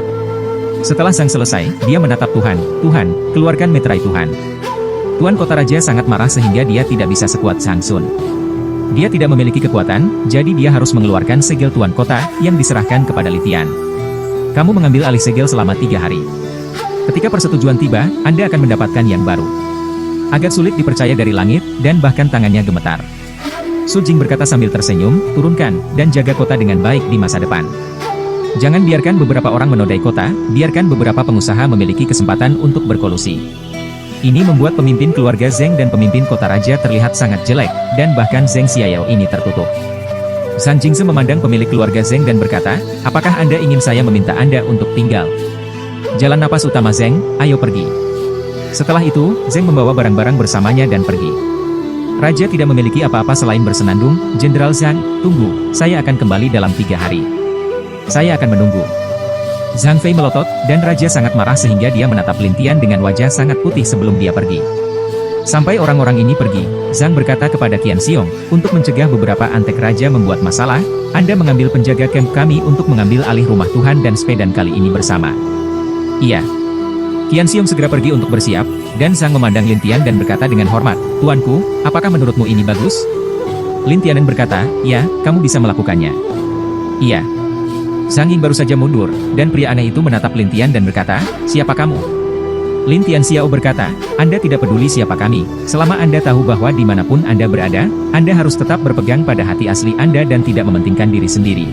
Setelah Zhang selesai, dia menatap Tuhan, Tuhan, keluarkan meterai Tuhan. Tuan kota raja sangat marah sehingga dia tidak bisa sekuat Zhang Sun. Dia tidak memiliki kekuatan, jadi dia harus mengeluarkan segel tuan kota, yang diserahkan kepada Lin Tian. Kamu mengambil alih segel selama 3 hari. Ketika persetujuan tiba, Anda akan mendapatkan yang baru. Agak sulit dipercaya dari langit, dan bahkan tangannya gemetar. Su Jing berkata sambil tersenyum, turunkan, dan jaga kota dengan baik di masa depan. Jangan biarkan beberapa orang menodai kota, biarkan beberapa pengusaha memiliki kesempatan untuk berkolusi. Ini membuat pemimpin keluarga Zheng dan pemimpin kota raja terlihat sangat jelek, dan bahkan Zheng Xiaoyao ini tertutup. Zhang Jingse memandang pemilik keluarga Zheng dan berkata, apakah Anda ingin saya meminta Anda untuk tinggal? Jalan napas utama Zeng, ayo pergi. Setelah itu, Zeng membawa barang-barang bersamanya dan pergi. Raja tidak memiliki apa-apa selain bersenandung. Jenderal Zhang, tunggu, saya akan kembali dalam 3 hari. Saya akan menunggu. Zhang Fei melotot, dan Raja sangat marah sehingga dia menatap Lin Tian dengan wajah sangat putih sebelum dia pergi. Sampai orang-orang ini pergi, Zhang berkata kepada Qian Xiong, untuk mencegah beberapa antek raja membuat masalah, Anda mengambil penjaga camp kami untuk mengambil alih rumah Tuhan dan sepedan kali ini bersama. Iya. Qian Xiong segera pergi untuk bersiap, dan Zhang memandang Lin Tian dan berkata dengan hormat, Tuanku, apakah menurutmu ini bagus? Lin Tian berkata, ya, kamu bisa melakukannya. Iya. Zhang Ying baru saja mundur, dan pria aneh itu menatap Lin Tian dan berkata, siapa kamu? Lin Tian Xiao berkata, Anda tidak peduli siapa kami, selama Anda tahu bahwa dimanapun Anda berada, Anda harus tetap berpegang pada hati asli Anda dan tidak mementingkan diri sendiri.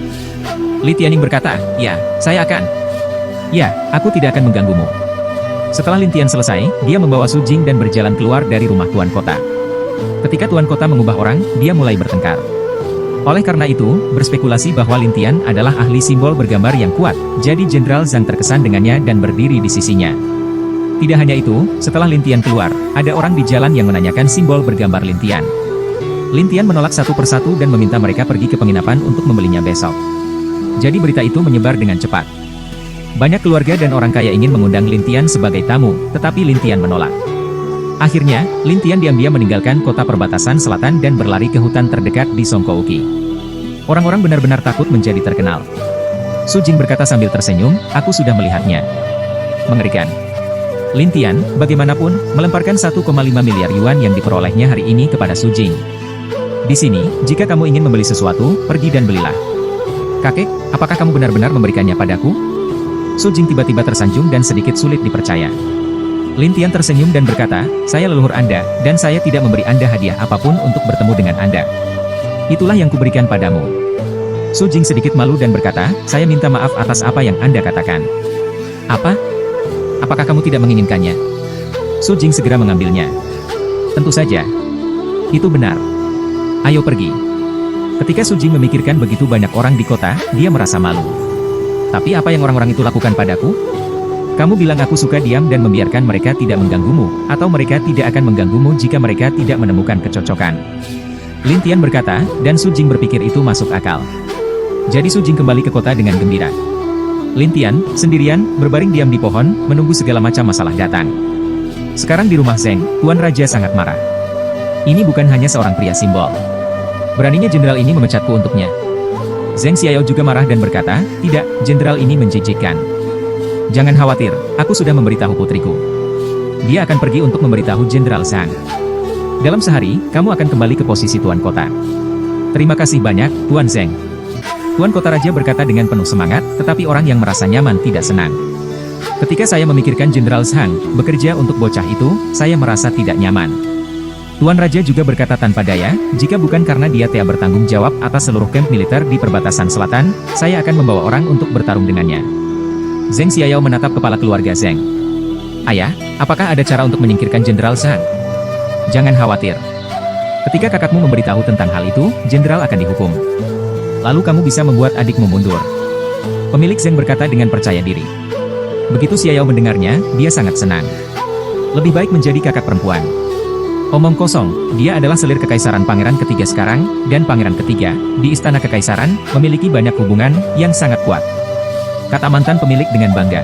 Li Tianning berkata, ya, saya akan. Ya, aku tidak akan mengganggumu. Setelah Lin Tian selesai, dia membawa Su Jing dan berjalan keluar dari rumah Tuan Kota. Ketika Tuan Kota mengubah orang, dia mulai bertengkar. Oleh karena itu, berspekulasi bahwa Lin Tian adalah ahli simbol bergambar yang kuat, jadi Jenderal Zhang terkesan dengannya dan berdiri di sisinya. Tidak hanya itu, setelah Lin Tian keluar, ada orang di jalan yang menanyakan simbol bergambar Lin Tian. Lin Tian menolak satu persatu dan meminta mereka pergi ke penginapan untuk membelinya besok. Jadi berita itu menyebar dengan cepat. Banyak keluarga dan orang kaya ingin mengundang Lin Tian sebagai tamu, tetapi Lin Tian menolak. Akhirnya, Lin Tian diam-diam meninggalkan kota perbatasan selatan dan berlari ke hutan terdekat di Songkouki. Orang-orang benar-benar takut menjadi terkenal. Su Jing berkata sambil tersenyum, aku sudah melihatnya. Mengerikan. Lin Tian, bagaimanapun, melemparkan 1,5 miliar yuan yang diperolehnya hari ini kepada Su Jing. Di sini, jika kamu ingin membeli sesuatu, pergi dan belilah. Kakek, apakah kamu benar-benar memberikannya padaku? Su Jing tiba-tiba tersanjung dan sedikit sulit dipercaya. Lin Tian tersenyum dan berkata, saya leluhur Anda, dan saya tidak memberi Anda hadiah apapun untuk bertemu dengan Anda. Itulah yang kuberikan padamu. Su Jing sedikit malu dan berkata, saya minta maaf atas apa yang Anda katakan. Apa? Apakah kamu tidak menginginkannya? Su Jing segera mengambilnya. Tentu saja. Itu benar. Ayo pergi. Ketika Su Jing memikirkan begitu banyak orang di kota, dia merasa malu. Tapi apa yang orang-orang itu lakukan padaku? Kamu bilang aku suka diam dan membiarkan mereka tidak mengganggumu, atau mereka tidak akan mengganggumu jika mereka tidak menemukan kecocokan. Lin Tian berkata, dan Su Jing berpikir itu masuk akal. Jadi Su Jing kembali ke kota dengan gembira. Lin Tian, sendirian, berbaring diam di pohon, menunggu segala macam masalah datang. Sekarang di rumah Zheng, Tuan Raja sangat marah. Ini bukan hanya seorang pria simbol. Beraninya jenderal ini memecatku untuknya. Zheng Xiao juga marah dan berkata, tidak, jenderal ini menjijikkan. Jangan khawatir, aku sudah memberitahu putriku. Dia akan pergi untuk memberitahu Jenderal Zhang. Dalam sehari, kamu akan kembali ke posisi Tuan Kota. Terima kasih banyak, Tuan Zheng. Tuan Kota Raja berkata dengan penuh semangat, tetapi orang yang merasa nyaman tidak senang. Ketika saya memikirkan Jenderal Zhang bekerja untuk bocah itu, saya merasa tidak nyaman. Tuan Raja juga berkata tanpa daya, jika bukan karena dia tidak bertanggung jawab atas seluruh kamp militer di perbatasan selatan, saya akan membawa orang untuk bertarung dengannya. Zheng Xiao menatap kepala keluarga Zheng. Ayah, apakah ada cara untuk menyingkirkan Jenderal Zhang? Jangan khawatir. Ketika kakakmu memberitahu tentang hal itu, Jenderal akan dihukum. Lalu kamu bisa membuat adikmu mundur. Pemilik Zheng berkata dengan percaya diri. Begitu Xiao mendengarnya, dia sangat senang. Lebih baik menjadi kakak perempuan. Omong kosong, dia adalah selir kekaisaran pangeran ketiga sekarang, dan pangeran ketiga, di istana kekaisaran, memiliki banyak hubungan, yang sangat kuat. Kata mantan pemilik dengan bangga.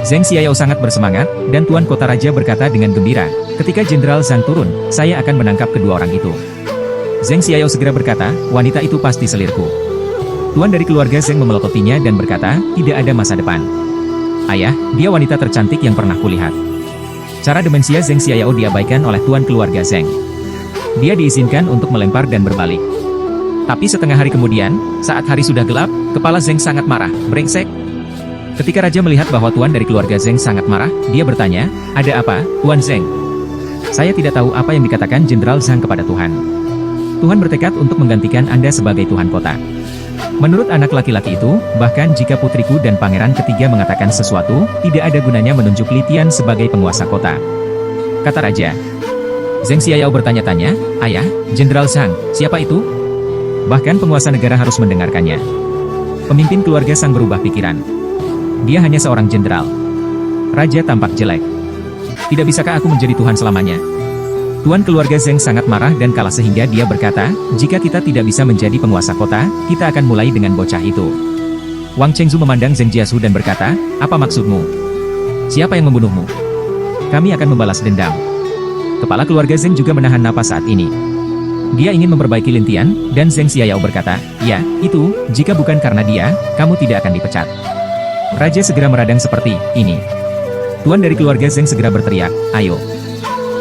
Zheng Xiao sangat bersemangat, dan Tuan Kota Raja berkata dengan gembira, ketika Jenderal Zhang turun, saya akan menangkap kedua orang itu. Zheng Xiao segera berkata, wanita itu pasti selirku. Tuan dari keluarga Zheng memelototinya dan berkata, tidak ada masa depan. Ayah, dia wanita tercantik yang pernah kulihat. Cara demensia Zheng Xiao diabaikan oleh tuan keluarga Zheng. Dia diizinkan untuk melempar dan berbalik. Tapi setengah hari kemudian, saat hari sudah gelap, kepala Zheng sangat marah, brengsek. Ketika Raja melihat bahwa tuan dari keluarga Zheng sangat marah, dia bertanya, ada apa, Tuan Zheng? Saya tidak tahu apa yang dikatakan Jenderal Zhang kepada Tuhan. Tuhan bertekad untuk menggantikan Anda sebagai Tuhan Kota. Menurut anak laki-laki itu, bahkan jika putriku dan pangeran ketiga mengatakan sesuatu, tidak ada gunanya menunjuk Li Tian sebagai penguasa kota. Kata Raja. Zheng Xiao bertanya-tanya, ayah, Jenderal Zhang, siapa itu? Bahkan penguasa negara harus mendengarkannya. Pemimpin keluarga Zhang berubah pikiran. Dia hanya seorang jenderal. Raja tampak jelek. Tidak bisakah aku menjadi Tuhan selamanya? Tuan keluarga Zheng sangat marah dan kalah sehingga dia berkata, jika kita tidak bisa menjadi penguasa kota, kita akan mulai dengan bocah itu. Wang Chengzu memandang Zheng Jiasu dan berkata, apa maksudmu? Siapa yang membunuhmu? Kami akan membalas dendam. Kepala keluarga Zheng juga menahan napas saat ini. Dia ingin memperbaiki Lin Tian, dan Zheng Xiaoyao berkata, ya, itu, jika bukan karena dia, kamu tidak akan dipecat. Raja segera meradang seperti ini. Tuan dari keluarga Zheng segera berteriak, ayo.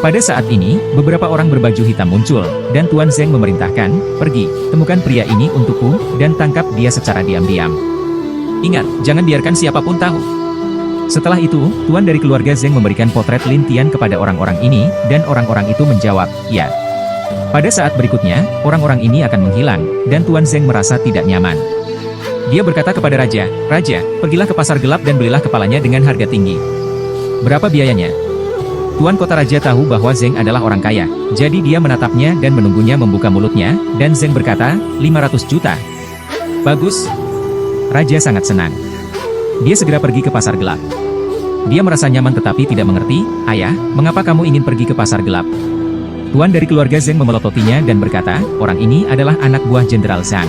Pada saat ini, beberapa orang berbaju hitam muncul, dan Tuan Zheng memerintahkan, pergi, temukan pria ini untukku, dan tangkap dia secara diam-diam. Ingat, jangan biarkan siapapun tahu. Setelah itu, Tuan dari keluarga Zheng memberikan potret Lin Tian kepada orang-orang ini, dan orang-orang itu menjawab, ya. Pada saat berikutnya, orang-orang ini akan menghilang, dan Tuan Zheng merasa tidak nyaman. Dia berkata kepada Raja, Raja, pergilah ke pasar gelap dan belilah kepalanya dengan harga tinggi. Berapa biayanya? Tuan kota Raja tahu bahwa Zheng adalah orang kaya, jadi dia menatapnya dan menunggunya membuka mulutnya, dan Zheng berkata, 500 juta. Bagus. Raja sangat senang. Dia segera pergi ke pasar gelap. Dia merasa nyaman tetapi tidak mengerti, ayah, mengapa kamu ingin pergi ke pasar gelap? Tuan dari keluarga Zheng memelototinya dan berkata, orang ini adalah anak buah Jenderal Zhang.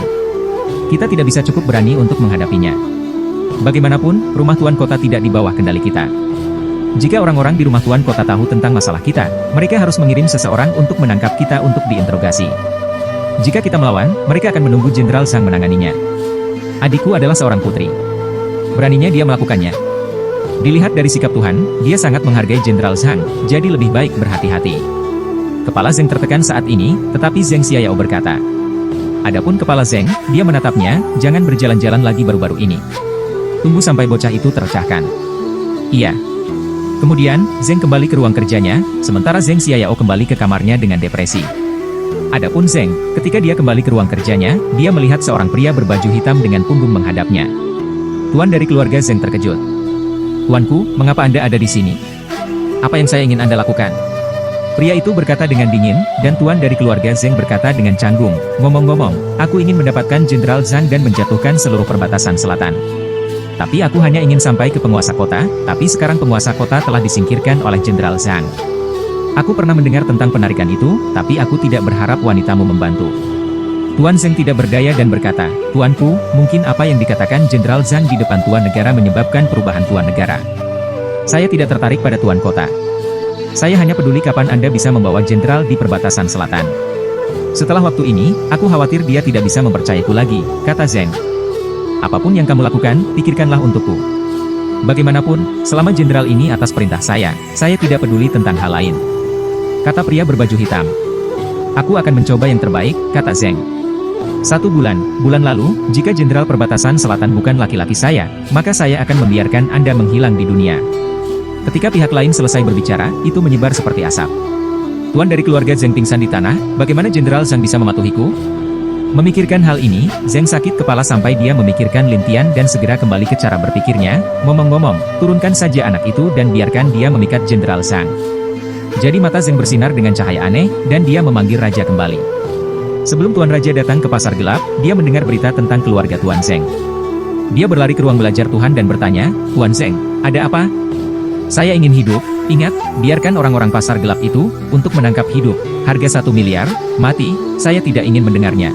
Kita tidak bisa cukup berani untuk menghadapinya. Bagaimanapun, rumah tuan kota tidak di bawah kendali kita. Jika orang-orang di rumah tuan kota tahu tentang masalah kita, mereka harus mengirim seseorang untuk menangkap kita untuk diinterogasi. Jika kita melawan, mereka akan menunggu Jenderal Zhang menanganinya. Adikku adalah seorang putri. Beraninya dia melakukannya. Dilihat dari sikap Tuhan, dia sangat menghargai Jenderal Zhang, jadi lebih baik berhati-hati. Kepala Zheng tertekan saat ini, tetapi Zheng Xiaoyao berkata. Adapun kepala Zheng, dia menatapnya, jangan berjalan-jalan lagi baru-baru ini. Tunggu sampai bocah itu terpecahkan. Iya. Kemudian, Zheng kembali ke ruang kerjanya, sementara Zheng Xiaoyao kembali ke kamarnya dengan depresi. Adapun Zheng, ketika dia kembali ke ruang kerjanya, dia melihat seorang pria berbaju hitam dengan punggung menghadapnya. Tuan dari keluarga Zheng terkejut. Tuanku, mengapa Anda ada di sini? Apa yang saya ingin Anda lakukan? Pria itu berkata dengan dingin, dan Tuan dari keluarga Zheng berkata dengan canggung, ngomong-ngomong, aku ingin mendapatkan Jenderal Zhang dan menjatuhkan seluruh perbatasan selatan. Tapi aku hanya ingin sampai ke penguasa kota, tapi sekarang penguasa kota telah disingkirkan oleh Jenderal Zhang. Aku pernah mendengar tentang penarikan itu, tapi aku tidak berharap wanitamu membantu. Tuan Zheng tidak berdaya dan berkata, Tuanku, mungkin apa yang dikatakan Jenderal Zhang di depan Tuan Negara menyebabkan perubahan Tuan Negara. Saya tidak tertarik pada Tuan Kota. Saya hanya peduli kapan Anda bisa membawa jenderal di perbatasan selatan. Setelah waktu ini, aku khawatir dia tidak bisa mempercayaku lagi, kata Zheng. Apapun yang kamu lakukan, pikirkanlah untukku. Bagaimanapun, selama jenderal ini atas perintah saya tidak peduli tentang hal lain. Kata pria berbaju hitam. Aku akan mencoba yang terbaik, kata Zheng. 1 bulan lalu, jika jenderal perbatasan selatan bukan laki-laki saya, maka saya akan membiarkan Anda menghilang di dunia. Ketika pihak lain selesai berbicara, itu menyebar seperti asap. Tuan dari keluarga Zheng pingsan di tanah, bagaimana Jenderal Zhang bisa mematuhiku? Memikirkan hal ini, Zheng sakit kepala sampai dia memikirkan Lin Tian dan segera kembali ke cara berpikirnya, ngomong-ngomong, turunkan saja anak itu dan biarkan dia memikat Jenderal Zhang. Jadi mata Zheng bersinar dengan cahaya aneh, dan dia memanggil Raja kembali. Sebelum Tuan Raja datang ke pasar gelap, dia mendengar berita tentang keluarga Tuan Zheng. Dia berlari ke ruang belajar Tuhan dan bertanya, Tuan Zheng, ada apa? Saya ingin hidup, ingat, biarkan orang-orang pasar gelap itu, untuk menangkap hidup, harga 1 miliar, mati, saya tidak ingin mendengarnya.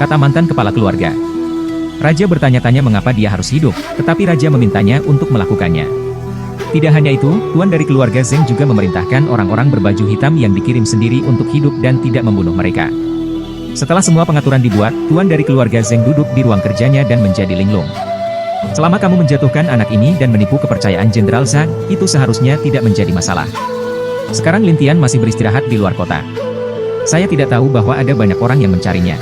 Kata mantan kepala keluarga. Raja bertanya-tanya mengapa dia harus hidup, tetapi Raja memintanya untuk melakukannya. Tidak hanya itu, Tuan dari keluarga Zheng juga memerintahkan orang-orang berbaju hitam yang dikirim sendiri untuk hidup dan tidak membunuh mereka. Setelah semua pengaturan dibuat, Tuan dari keluarga Zheng duduk di ruang kerjanya dan menjadi linglung. Selama kamu menjatuhkan anak ini dan menipu kepercayaan Jenderal Zhang, itu seharusnya tidak menjadi masalah. Sekarang Lin Tian masih beristirahat di luar kota. Saya tidak tahu bahwa ada banyak orang yang mencarinya.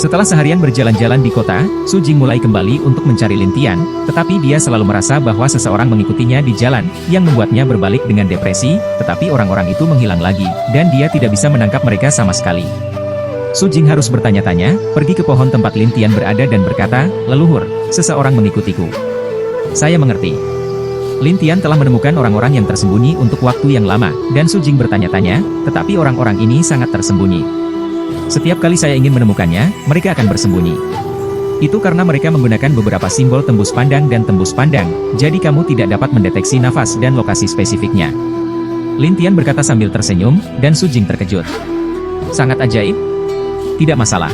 Setelah seharian berjalan-jalan di kota, Su Jing mulai kembali untuk mencari Lin Tian, tetapi dia selalu merasa bahwa seseorang mengikutinya di jalan, yang membuatnya berbalik dengan depresi, tetapi orang-orang itu menghilang lagi, dan dia tidak bisa menangkap mereka sama sekali. Su Jing harus bertanya-tanya, pergi ke pohon tempat Lin Tian berada dan berkata, leluhur, seseorang mengikutiku. Saya mengerti. Lin Tian telah menemukan orang-orang yang tersembunyi untuk waktu yang lama, dan Su Jing bertanya-tanya, tetapi orang-orang ini sangat tersembunyi. Setiap kali saya ingin menemukannya, mereka akan bersembunyi. Itu karena mereka menggunakan beberapa simbol tembus pandang dan tembus pandang, jadi kamu tidak dapat mendeteksi nafas dan lokasi spesifiknya. Lin Tian berkata sambil tersenyum, dan Su Jing terkejut. Sangat ajaib? Tidak masalah.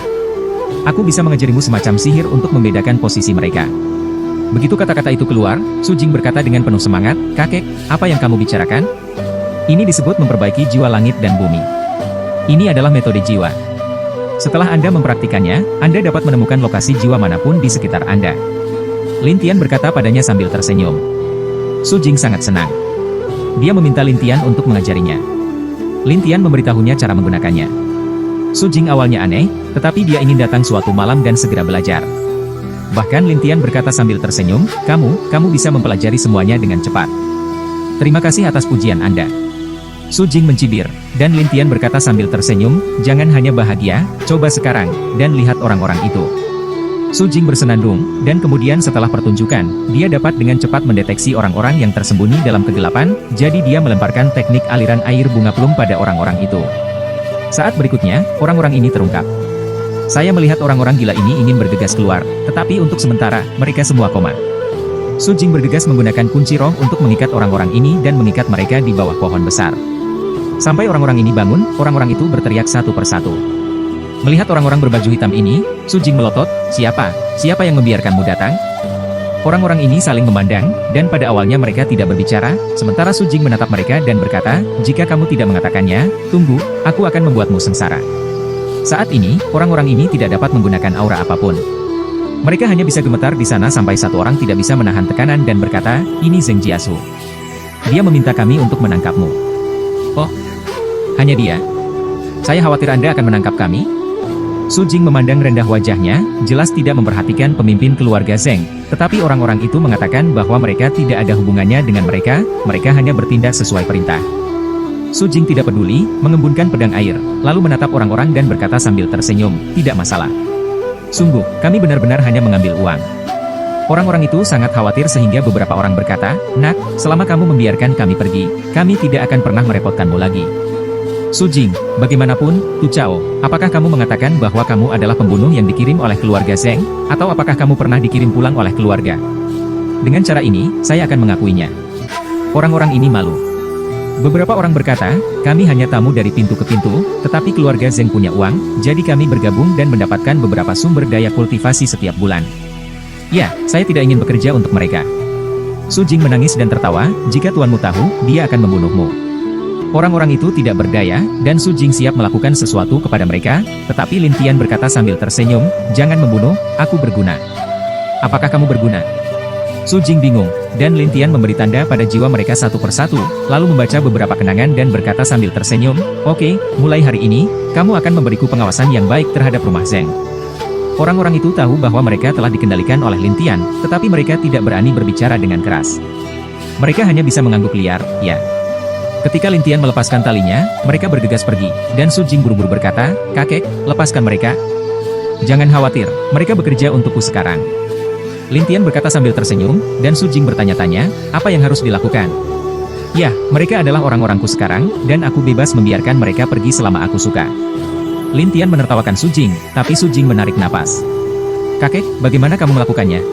Aku bisa mengajarimu semacam sihir untuk membedakan posisi mereka. Begitu kata-kata itu keluar, Su Jing berkata dengan penuh semangat, kakek, apa yang kamu bicarakan? Ini disebut memperbaiki jiwa langit dan bumi. Ini adalah metode jiwa. Setelah Anda mempraktikannya, Anda dapat menemukan lokasi jiwa manapun di sekitar Anda. Lin Tian berkata padanya sambil tersenyum. Su Jing sangat senang. Dia meminta Lin Tian untuk mengajarinya. Lin Tian memberitahunya cara menggunakannya. Su Jing awalnya aneh, tetapi dia ingin datang suatu malam dan segera belajar. Bahkan Lin Tian berkata sambil tersenyum, kamu bisa mempelajari semuanya dengan cepat. Terima kasih atas pujian Anda. Su Jing mencibir, dan Lin Tian berkata sambil tersenyum, jangan hanya bahagia, coba sekarang, dan lihat orang-orang itu. Su Jing bersenandung, dan kemudian setelah pertunjukan, dia dapat dengan cepat mendeteksi orang-orang yang tersembunyi dalam kegelapan, jadi dia melemparkan teknik aliran air bunga plum pada orang-orang itu. Saat berikutnya, orang-orang ini terungkap. Saya melihat orang-orang gila ini ingin bergegas keluar, tetapi untuk sementara, mereka semua koma. Su Jing bergegas menggunakan kunci roh untuk mengikat orang-orang ini dan mengikat mereka di bawah pohon besar. Sampai orang-orang ini bangun, orang-orang itu berteriak satu persatu. Melihat orang-orang berbaju hitam ini, Su Jing melotot, siapa yang membiarkanmu datang? Orang-orang ini saling memandang, dan pada awalnya mereka tidak berbicara, sementara Su Jing menatap mereka dan berkata, jika kamu tidak mengatakannya, tunggu, aku akan membuatmu sengsara. Saat ini, orang-orang ini tidak dapat menggunakan aura apapun. Mereka hanya bisa gemetar di sana sampai satu orang tidak bisa menahan tekanan dan berkata, ini Zheng Jiasu. Dia meminta kami untuk menangkapmu. Oh, hanya dia? Saya khawatir Anda akan menangkap kami? Su Jing memandang rendah wajahnya, jelas tidak memperhatikan pemimpin keluarga Zheng, tetapi orang-orang itu mengatakan bahwa mereka tidak ada hubungannya dengan mereka hanya bertindak sesuai perintah. Su Jing tidak peduli, mengembunkan pedang air, lalu menatap orang-orang dan berkata sambil tersenyum, tidak masalah. Sungguh, kami benar-benar hanya mengambil uang. Orang-orang itu sangat khawatir sehingga beberapa orang berkata, nak, selama kamu membiarkan kami pergi, kami tidak akan pernah merepotkanmu lagi. Su Jing, bagaimanapun, Tu Chao, apakah kamu mengatakan bahwa kamu adalah pembunuh yang dikirim oleh keluarga Zheng, atau apakah kamu pernah dikirim pulang oleh keluarga? Dengan cara ini, saya akan mengakuinya. Orang-orang ini malu. Beberapa orang berkata, kami hanya tamu dari pintu ke pintu, tetapi keluarga Zheng punya uang, jadi kami bergabung dan mendapatkan beberapa sumber daya kultivasi setiap bulan. Ya, saya tidak ingin bekerja untuk mereka. Su Jing menangis dan tertawa, jika tuanmu tahu, dia akan membunuhmu. Orang-orang itu tidak berdaya, dan Su Jing siap melakukan sesuatu kepada mereka, tetapi Lin Tian berkata sambil tersenyum, jangan membunuh, aku berguna. Apakah kamu berguna? Su Jing bingung, dan Lin Tian memberi tanda pada jiwa mereka satu persatu, lalu membaca beberapa kenangan dan berkata sambil tersenyum, oke, mulai hari ini, kamu akan memberiku pengawasan yang baik terhadap rumah Zheng. Orang-orang itu tahu bahwa mereka telah dikendalikan oleh Lin Tian, tetapi mereka tidak berani berbicara dengan keras. Mereka hanya bisa mengangguk liar, ya. Ketika Lin Tian melepaskan talinya, mereka bergegas pergi, dan Su Jing buru-buru berkata, kakek, lepaskan mereka. Jangan khawatir, mereka bekerja untukku sekarang. Lin Tian berkata sambil tersenyum, dan Su Jing bertanya-tanya, apa yang harus dilakukan? Ya, mereka adalah orang-orangku sekarang, dan aku bebas membiarkan mereka pergi selama aku suka. Lin Tian menertawakan Su Jing, tapi Su Jing menarik napas. Kakek, bagaimana kamu melakukannya?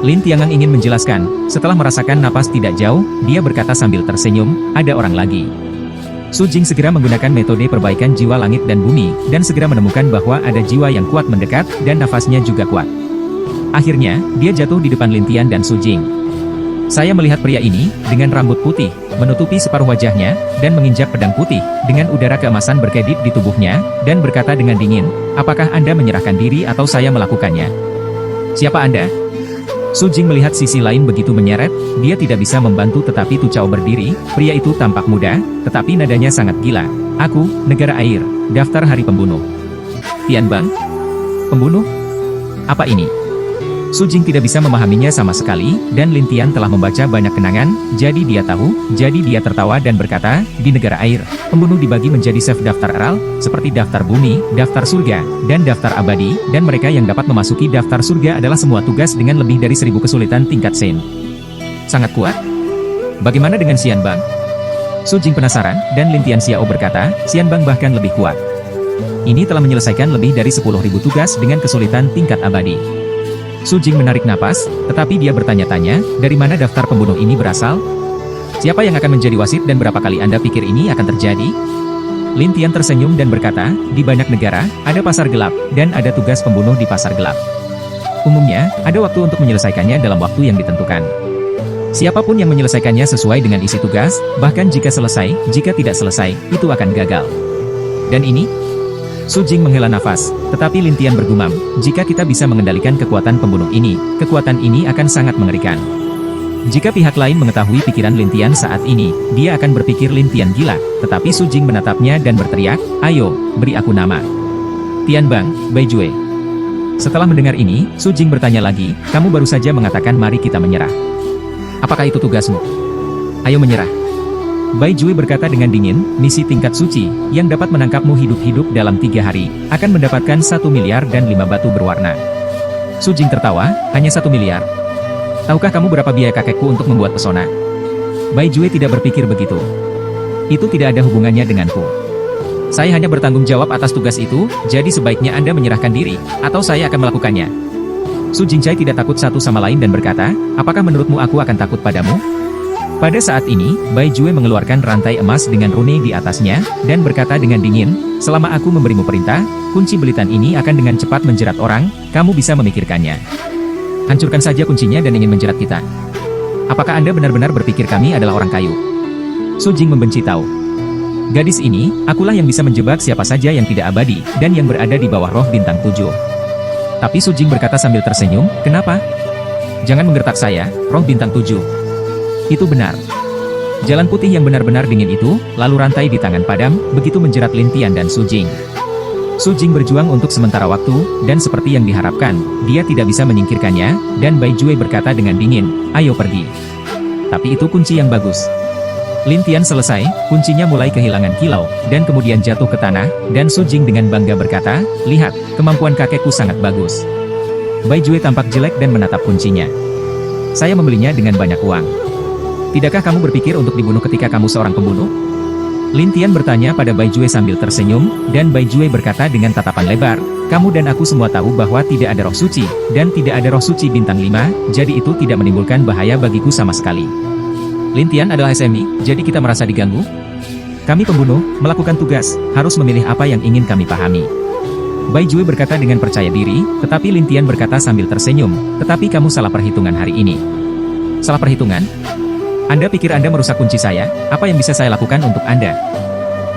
Lin Tiangang ingin menjelaskan, setelah merasakan napas tidak jauh, dia berkata sambil tersenyum, ada orang lagi. Su Jing segera menggunakan metode perbaikan jiwa langit dan bumi, dan segera menemukan bahwa ada jiwa yang kuat mendekat, dan nafasnya juga kuat. Akhirnya, dia jatuh di depan Lin Tian dan Su Jing. Saya melihat pria ini, dengan rambut putih, menutupi separuh wajahnya, dan menginjak pedang putih, dengan udara keemasan berkedip di tubuhnya, dan berkata dengan dingin, apakah Anda menyerahkan diri atau saya melakukannya? Siapa Anda? Su Jing melihat sisi lain begitu menyeret, dia tidak bisa membantu tetapi Tu Chao berdiri, pria itu tampak muda, tetapi nadanya sangat gila. Aku, negara air, daftar hari pembunuh. Tian Bang? Pembunuh? Apa ini? Su Jing tidak bisa memahaminya sama sekali, dan Lin Tian telah membaca banyak kenangan, jadi dia tahu, jadi dia tertawa dan berkata, di negara air, pembunuh dibagi menjadi save daftar aral, seperti daftar bumi, daftar surga, dan daftar abadi, dan mereka yang dapat memasuki daftar surga adalah semua tugas dengan lebih dari 1000 kesulitan tingkat Sen. Sangat kuat? Bagaimana dengan Xian Bang? Su Jing penasaran, dan Lin Tian Xiao berkata, Xian Bang bahkan lebih kuat. Ini telah menyelesaikan lebih dari 10.000 tugas dengan kesulitan tingkat abadi. Su Jing menarik napas, tetapi dia bertanya-tanya, dari mana daftar pembunuh ini berasal? Siapa yang akan menjadi wasit dan berapa kali Anda pikir ini akan terjadi? Lin Tian tersenyum dan berkata, di banyak negara, ada pasar gelap, dan ada tugas pembunuh di pasar gelap. Umumnya, ada waktu untuk menyelesaikannya dalam waktu yang ditentukan. Siapapun yang menyelesaikannya sesuai dengan isi tugas, bahkan jika selesai, jika tidak selesai, itu akan gagal. Dan ini? Su Jing menghela nafas, tetapi Lin Tian bergumam, jika kita bisa mengendalikan kekuatan pembunuh ini, kekuatan ini akan sangat mengerikan. Jika pihak lain mengetahui pikiran Lin Tian saat ini, dia akan berpikir Lin Tian gila, tetapi Su Jing menatapnya dan berteriak, ayo, beri aku nama. Tian Bang, Bai Jue. Setelah mendengar ini, Su Jing bertanya lagi, kamu baru saja mengatakan mari kita menyerah. Apakah itu tugasmu? Ayo menyerah. Bai Jue berkata dengan dingin, misi tingkat suci, yang dapat menangkapmu hidup-hidup dalam 3 hari, akan mendapatkan 1 miliar dan 5 batu berwarna. Su Jing tertawa, hanya 1 miliar. Tahukah kamu berapa biaya kakekku untuk membuat pesona? Bai Jue tidak berpikir begitu. Itu tidak ada hubungannya denganku. Saya hanya bertanggung jawab atas tugas itu, jadi sebaiknya Anda menyerahkan diri, atau saya akan melakukannya. Su Jingcai tidak takut satu sama lain dan berkata, apakah menurutmu aku akan takut padamu? Pada saat ini, Bai Jue mengeluarkan rantai emas dengan rune di atasnya, dan berkata dengan dingin, selama aku memberimu perintah, kunci belitan ini akan dengan cepat menjerat orang, kamu bisa memikirkannya. Hancurkan saja kuncinya dan ingin menjerat kita. Apakah Anda benar-benar berpikir kami adalah orang kayu? Su Jing membenci tahu. Gadis ini, akulah yang bisa menjebak siapa saja yang tidak abadi, dan yang berada di bawah roh bintang 7. Tapi Su Jing berkata sambil tersenyum, kenapa? Jangan menggertak saya, roh bintang 7. Itu benar. Jalan putih yang benar-benar dingin itu, lalu rantai di tangan padam, begitu menjerat Lin Tian dan Su Jing. Su Jing berjuang untuk sementara waktu, dan seperti yang diharapkan, dia tidak bisa menyingkirkannya, dan Bai Jue berkata dengan dingin, ayo pergi. Tapi itu kunci yang bagus. Lin Tian selesai, kuncinya mulai kehilangan kilau, dan kemudian jatuh ke tanah, dan Su Jing dengan bangga berkata, lihat, kemampuan kakekku sangat bagus. Bai Jue tampak jelek dan menatap kuncinya. Saya membelinya dengan banyak uang. Tidakkah kamu berpikir untuk dibunuh ketika kamu seorang pembunuh? Lin Tian bertanya pada Bai Jue sambil tersenyum, dan Bai Jue berkata dengan tatapan lebar, kamu dan aku semua tahu bahwa tidak ada roh suci, dan tidak ada roh suci bintang 5, jadi itu tidak menimbulkan bahaya bagiku sama sekali. Lin Tian adalah SMI, jadi kita merasa diganggu? Kami pembunuh, melakukan tugas, harus memilih apa yang ingin kami pahami. Bai Jue berkata dengan percaya diri, tetapi Lin Tian berkata sambil tersenyum, tetapi kamu salah perhitungan hari ini. Salah perhitungan? Anda pikir Anda merusak kunci saya, apa yang bisa saya lakukan untuk Anda?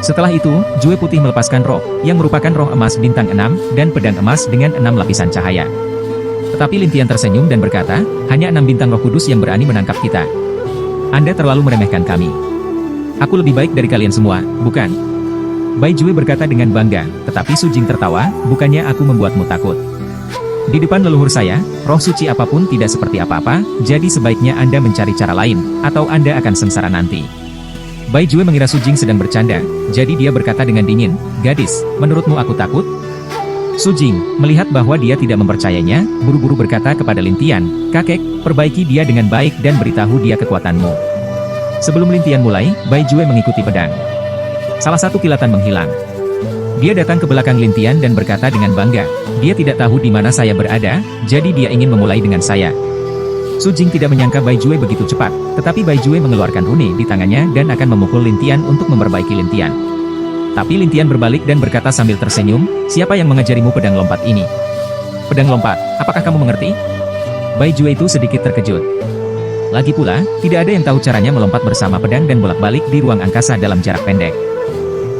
Setelah itu, Jue Putih melepaskan roh, yang merupakan roh emas bintang 6, dan pedang emas dengan 6 lapisan cahaya. Tetapi Lin Tian tersenyum dan berkata, hanya 6 bintang roh kudus yang berani menangkap kita. Anda terlalu meremehkan kami. Aku lebih baik dari kalian semua, bukan? Bai Jue berkata dengan bangga, tetapi Su Jing tertawa, bukannya aku membuatmu takut. Di depan leluhur saya, roh suci apapun tidak seperti apa-apa, jadi sebaiknya Anda mencari cara lain, atau Anda akan sengsara nanti. Bai Jue mengira Su Jing sedang bercanda, jadi dia berkata dengan dingin, gadis, menurutmu aku takut? Su Jing, melihat bahwa dia tidak mempercayainya, buru-buru berkata kepada Lin Tian, kakek, perbaiki dia dengan baik dan beritahu dia kekuatanmu. Sebelum Lin Tian mulai, Bai Jue mengikuti pedang. Salah satu kilatan menghilang. Dia datang ke belakang Lin Tian dan berkata dengan bangga, dia tidak tahu di mana saya berada, jadi dia ingin memulai dengan saya. Su Jing tidak menyangka Bai Jue begitu cepat, tetapi Bai Jue mengeluarkan rune di tangannya dan akan memukul Lin Tian untuk memperbaiki Lin Tian. Tapi Lin Tian berbalik dan berkata sambil tersenyum, siapa yang mengajarimu pedang lompat ini? Pedang lompat, apakah kamu mengerti? Bai Jue itu sedikit terkejut. Lagi pula, tidak ada yang tahu caranya melompat bersama pedang dan bolak-balik di ruang angkasa dalam jarak pendek.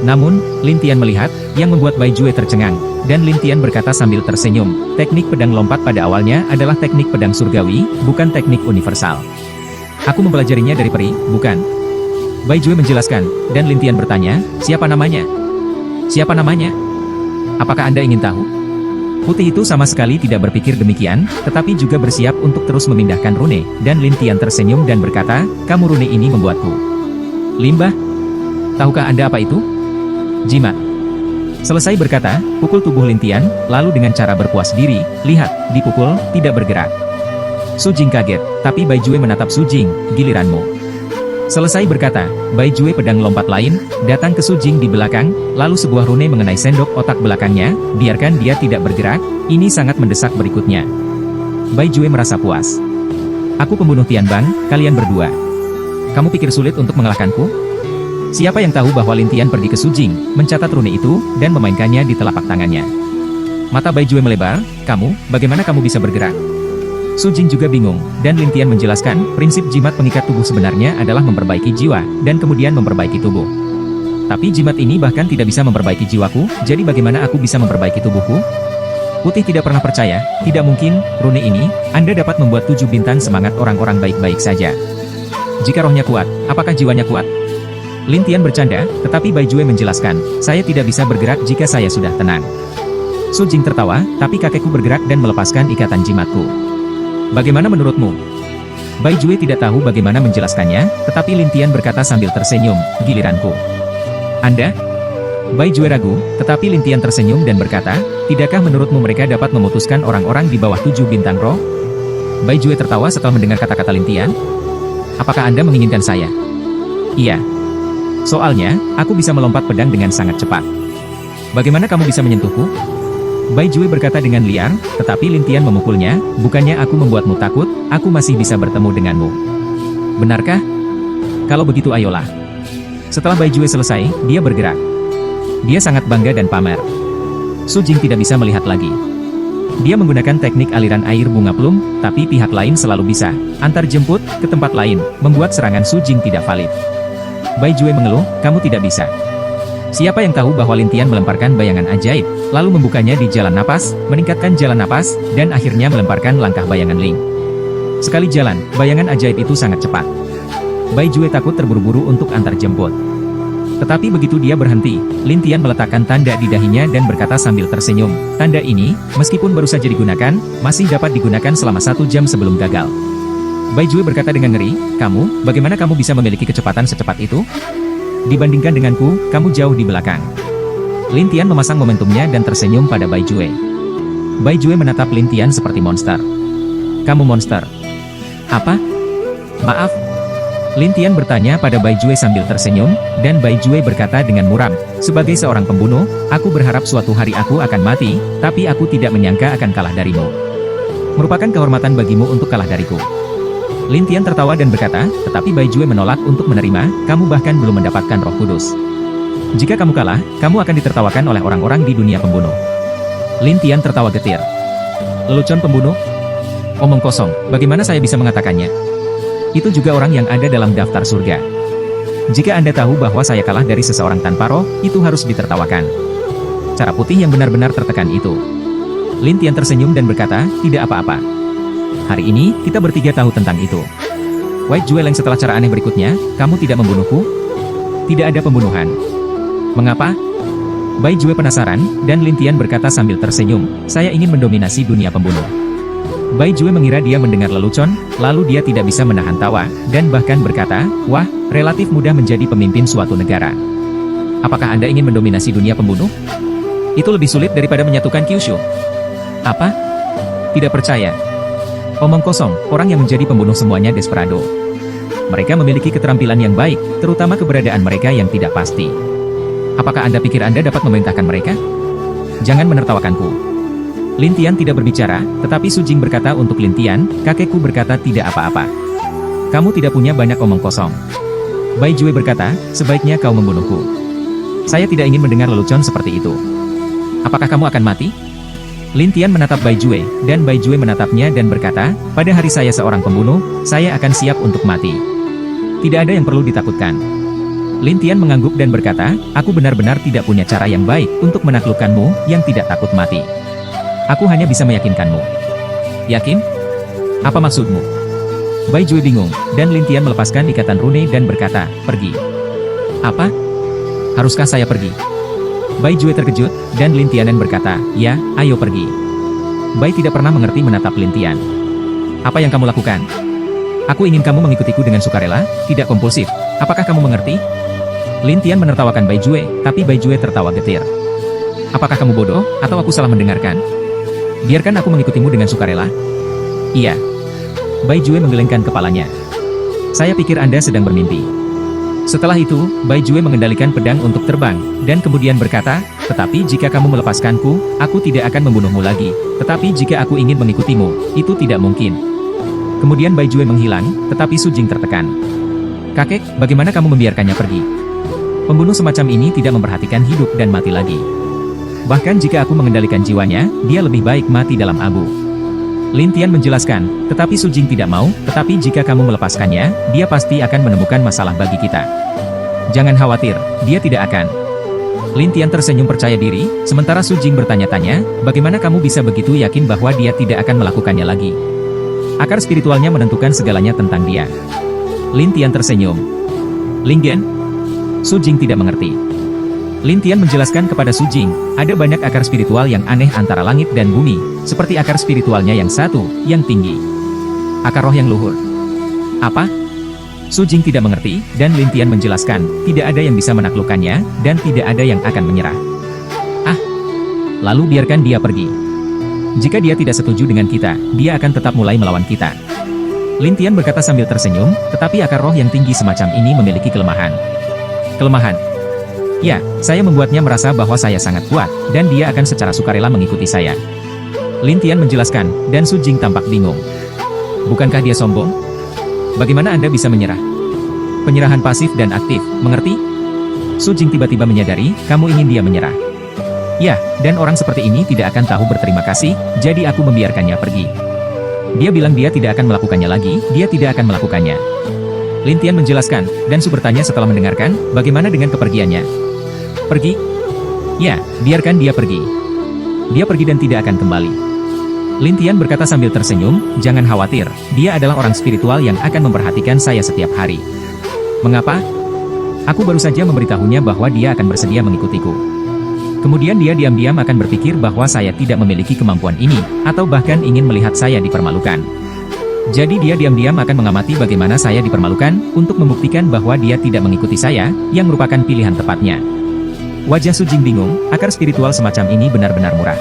Namun, Lin Tian melihat, yang membuat Bai Jue tercengang, dan Lin Tian berkata sambil tersenyum, teknik pedang lompat pada awalnya adalah teknik pedang surgawi, bukan teknik universal. Aku mempelajarinya dari peri, bukan? Bai Jue menjelaskan, dan Lin Tian bertanya, siapa namanya? Siapa namanya? Apakah Anda ingin tahu? Putih itu sama sekali tidak berpikir demikian, tetapi juga bersiap untuk terus memindahkan rune, dan Lin Tian tersenyum dan berkata, kamu rune ini membuatku limbah? Tahukah Anda apa itu? Jimat. Selesai berkata, pukul tubuh Lin Tian, lalu dengan cara berpuas diri, lihat, dipukul, tidak bergerak. Su Jing kaget, tapi Bai Jue menatap Su Jing, giliranmu. Selesai berkata, Bai Jue pedang lompat lain, datang ke Su Jing di belakang, lalu sebuah rune mengenai sendok otak belakangnya, biarkan dia tidak bergerak, ini sangat mendesak berikutnya. Bai Jue merasa puas. Aku pembunuh Tianbang, kalian berdua. Kamu pikir sulit untuk mengalahkanku? Siapa yang tahu bahwa Lin Tian pergi ke Sujing, mencatat rune itu, dan memainkannya di telapak tangannya. Mata Bai Jue melebar, bagaimana kamu bisa bergerak? Sujing juga bingung, dan Lin Tian menjelaskan, prinsip jimat pengikat tubuh sebenarnya adalah memperbaiki jiwa, dan kemudian memperbaiki tubuh. Tapi jimat ini bahkan tidak bisa memperbaiki jiwaku, jadi bagaimana aku bisa memperbaiki tubuhku? Putih tidak pernah percaya, tidak mungkin, rune ini, Anda dapat membuat 7 bintang semangat orang-orang baik-baik saja. Jika rohnya kuat, apakah jiwanya kuat? Lin Tian bercanda, tetapi Bai Jue menjelaskan, saya tidak bisa bergerak jika saya sudah tenang. Su Jing tertawa, tapi kakekku bergerak dan melepaskan ikatan jimatku. Bagaimana menurutmu? Bai Jue tidak tahu bagaimana menjelaskannya, tetapi Lin Tian berkata sambil tersenyum, giliranku. Anda? Bai Jue ragu, tetapi Lin Tian tersenyum dan berkata, tidakkah menurutmu mereka dapat memutuskan orang-orang di bawah 7 bintang roh? Bai Jue tertawa setelah mendengar kata-kata Lin Tian. Apakah Anda menginginkan saya? Iya. Soalnya, aku bisa melompat pedang dengan sangat cepat. Bagaimana kamu bisa menyentuhku? Bai Jue berkata dengan liar, tetapi Lin Tian memukulnya, bukannya aku membuatmu takut, aku masih bisa bertemu denganmu. Benarkah? Kalau begitu ayolah. Setelah Bai Jue selesai, dia bergerak. Dia sangat bangga dan pamer. Su Jing tidak bisa melihat lagi. Dia menggunakan teknik aliran air bunga plum, tapi pihak lain selalu bisa antar jemput ke tempat lain, membuat serangan Su Jing tidak valid. Bai Jue mengeluh, kamu tidak bisa. Siapa yang tahu bahwa Lin Tian melemparkan bayangan ajaib, lalu membukanya di jalan napas, meningkatkan jalan napas, dan akhirnya melemparkan langkah bayangan Ling. Sekali jalan, bayangan ajaib itu sangat cepat. Bai Jue takut terburu-buru untuk antar jemput. Tetapi begitu dia berhenti, Lin Tian meletakkan tanda di dahinya dan berkata sambil tersenyum, tanda ini, meskipun baru saja digunakan, masih dapat digunakan selama 1 jam sebelum gagal. Bai Jue berkata dengan ngeri, bagaimana kamu bisa memiliki kecepatan secepat itu? Dibandingkan denganku, kamu jauh di belakang. Lin Tian memasang momentumnya dan tersenyum pada Bai Jue. Bai Jue menatap Lin Tian seperti monster. Kamu monster. Apa? Maaf. Lin Tian bertanya pada Bai Jue sambil tersenyum, dan Bai Jue berkata dengan muram, sebagai seorang pembunuh, aku berharap suatu hari aku akan mati, tapi aku tidak menyangka akan kalah darimu. Merupakan kehormatan bagimu untuk kalah dariku. Lin Tian tertawa dan berkata, tetapi Bai Jue menolak untuk menerima, kamu bahkan belum mendapatkan Roh Kudus. Jika kamu kalah, kamu akan ditertawakan oleh orang-orang di dunia pembunuh. Lin Tian tertawa getir. Lelucon pembunuh? Omong kosong, bagaimana saya bisa mengatakannya? Itu juga orang yang ada dalam daftar surga. Jika Anda tahu bahwa saya kalah dari seseorang tanpa roh, itu harus ditertawakan. Cara putih yang benar-benar tertekan itu. Lin Tian tersenyum dan berkata, tidak apa-apa. Hari ini, kita bertiga tahu tentang itu. White Jewel yang setelah cara aneh berikutnya, kamu tidak membunuhku? Tidak ada pembunuhan. Mengapa? Bai Jue penasaran, dan Lin Tian berkata sambil tersenyum, saya ingin mendominasi dunia pembunuh. Bai Jue mengira dia mendengar lelucon, lalu dia tidak bisa menahan tawa, dan bahkan berkata, wah, relatif mudah menjadi pemimpin suatu negara. Apakah Anda ingin mendominasi dunia pembunuh? Itu lebih sulit daripada menyatukan Kyushu. Apa? Tidak percaya. Omong kosong, orang yang menjadi pembunuh semuanya desperado. Mereka memiliki keterampilan yang baik, terutama keberadaan mereka yang tidak pasti. Apakah Anda pikir Anda dapat memerintahkan mereka? Jangan menertawakanku. Lin Tian tidak berbicara, tetapi Su Jing berkata untuk Lin Tian, kakekku berkata tidak apa-apa. Kamu tidak punya banyak omong kosong. Bai Jue berkata, sebaiknya kau membunuhku. Saya tidak ingin mendengar lelucon seperti itu. Apakah kamu akan mati? Lin Tian menatap Bai Jue, dan Bai Jue menatapnya dan berkata, pada hari saya seorang pembunuh, saya akan siap untuk mati. Tidak ada yang perlu ditakutkan. Lin Tian mengangguk dan berkata, aku benar-benar tidak punya cara yang baik untuk menaklukkanmu yang tidak takut mati. Aku hanya bisa meyakinkanmu. Yakin? Apa maksudmu? Bai Jue bingung, dan Lin Tian melepaskan ikatan rune dan berkata, pergi. Apa? Haruskah saya pergi? Bai Jue terkejut, dan Lin Tianen berkata, ya, ayo pergi. Bai tidak pernah mengerti menatap Lin Tian. Apa yang kamu lakukan? Aku ingin kamu mengikutiku dengan sukarela, tidak kompulsif. Apakah kamu mengerti? Lin Tian menertawakan Bai Jue, tapi Bai Jue tertawa getir. Apakah kamu bodoh, atau aku salah mendengarkan? Biarkan aku mengikutimu dengan sukarela. Iya. Bai Jue menggelengkan kepalanya. Saya pikir Anda sedang bermimpi. Setelah itu, Bai Jue mengendalikan pedang untuk terbang, dan kemudian berkata, Tetapi jika kamu melepaskanku, aku tidak akan membunuhmu lagi. Tetapi jika aku ingin mengikutimu, itu tidak mungkin. Kemudian Bai Jue menghilang, tetapi Su Jing tertekan. Kakek, bagaimana kamu membiarkannya pergi? Pembunuh semacam ini tidak memperhatikan hidup dan mati lagi. Bahkan jika aku mengendalikan jiwanya, dia lebih baik mati dalam abu. Lin Tian menjelaskan, tetapi Su Jing tidak mau, tetapi jika kamu melepaskannya, dia pasti akan menemukan masalah bagi kita. Jangan khawatir, dia tidak akan. Lin Tian tersenyum percaya diri, sementara Su Jing bertanya-tanya, bagaimana kamu bisa begitu yakin bahwa dia tidak akan melakukannya lagi? Akar spiritualnya menentukan segalanya tentang dia. Lin Tian tersenyum. Linggen? Su Jing tidak mengerti. Lin Tian menjelaskan kepada Su Jing, ada banyak akar spiritual yang aneh antara langit dan bumi, seperti akar spiritualnya yang satu, yang tinggi. Akar roh yang luhur. Apa? Su Jing tidak mengerti, dan Lin Tian menjelaskan, tidak ada yang bisa menaklukkannya, dan tidak ada yang akan menyerah. Ah! Lalu biarkan dia pergi. Jika dia tidak setuju dengan kita, dia akan tetap mulai melawan kita. Lin Tian berkata sambil tersenyum, tetapi akar roh yang tinggi semacam ini memiliki kelemahan. Kelemahan? Ya, saya membuatnya merasa bahwa saya sangat kuat, dan dia akan secara sukarela mengikuti saya. Lin Tian menjelaskan, dan Su Jing tampak bingung. Bukankah dia sombong? Bagaimana Anda bisa menyerah? Penyerahan pasif dan aktif, mengerti? Su Jing tiba-tiba menyadari, kamu ingin dia menyerah. Ya, dan orang seperti ini tidak akan tahu berterima kasih, jadi aku membiarkannya pergi. Dia bilang dia tidak akan melakukannya lagi, dia tidak akan melakukannya. Lin Tian menjelaskan, dan Su bertanya setelah mendengarkan, bagaimana dengan kepergiannya? Pergi? Ya, biarkan dia pergi. Dia pergi dan tidak akan kembali. Lin Tian berkata sambil tersenyum, jangan khawatir, dia adalah orang spiritual yang akan memperhatikan saya setiap hari. Mengapa? Aku baru saja memberitahunya bahwa dia akan bersedia mengikutiku. Kemudian dia diam-diam akan berpikir bahwa saya tidak memiliki kemampuan ini, atau bahkan ingin melihat saya dipermalukan. Jadi dia diam-diam akan mengamati bagaimana saya dipermalukan, untuk membuktikan bahwa dia tidak mengikuti saya, yang merupakan pilihan tepatnya. Wajah Su Jing bingung, akar spiritual semacam ini benar-benar murah.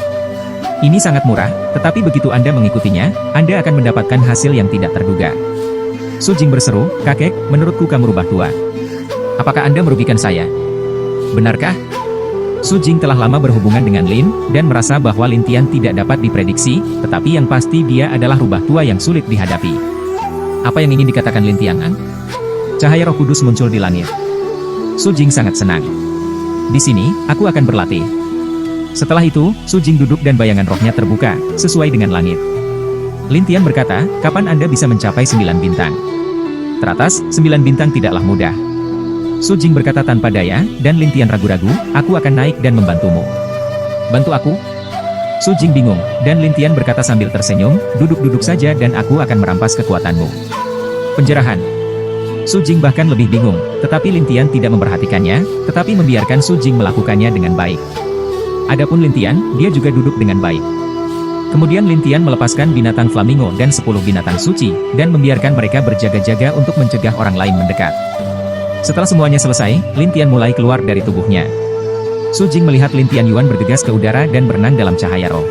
Ini sangat murah, tetapi begitu Anda mengikutinya, Anda akan mendapatkan hasil yang tidak terduga. Su Jing berseru, kakek, menurutku kamu rubah tua. Apakah Anda merugikan saya? Benarkah? Su Jing telah lama berhubungan dengan Lin, dan merasa bahwa Lin Tian tidak dapat diprediksi, tetapi yang pasti dia adalah rubah tua yang sulit dihadapi. Apa yang ingin dikatakan Lin Tian? Cahaya Roh Kudus muncul di langit. Su Jing sangat senang. Di sini, aku akan berlatih. Setelah itu, Su Jing duduk dan bayangan rohnya terbuka, sesuai dengan langit. Lin Tian berkata, kapan Anda bisa mencapai 9 bintang? Teratas, 9 bintang tidaklah mudah. Su Jing berkata tanpa daya, dan Lin Tian ragu-ragu, aku akan naik dan membantumu. Bantu aku? Su Jing bingung, dan Lin Tian berkata sambil tersenyum, duduk-duduk saja dan aku akan merampas kekuatanmu. Penjarahan. Su Jing bahkan lebih bingung, tetapi Lin Tian tidak memperhatikannya, tetapi membiarkan Su Jing melakukannya dengan baik. Adapun Lin Tian, dia juga duduk dengan baik. Kemudian Lin Tian melepaskan binatang flamingo dan 10 binatang suci, dan membiarkan mereka berjaga-jaga untuk mencegah orang lain mendekat. Setelah semuanya selesai, Lin Tian mulai keluar dari tubuhnya. Su Jing melihat Lin Tian Yuan bergegas ke udara dan berenang dalam cahaya roh.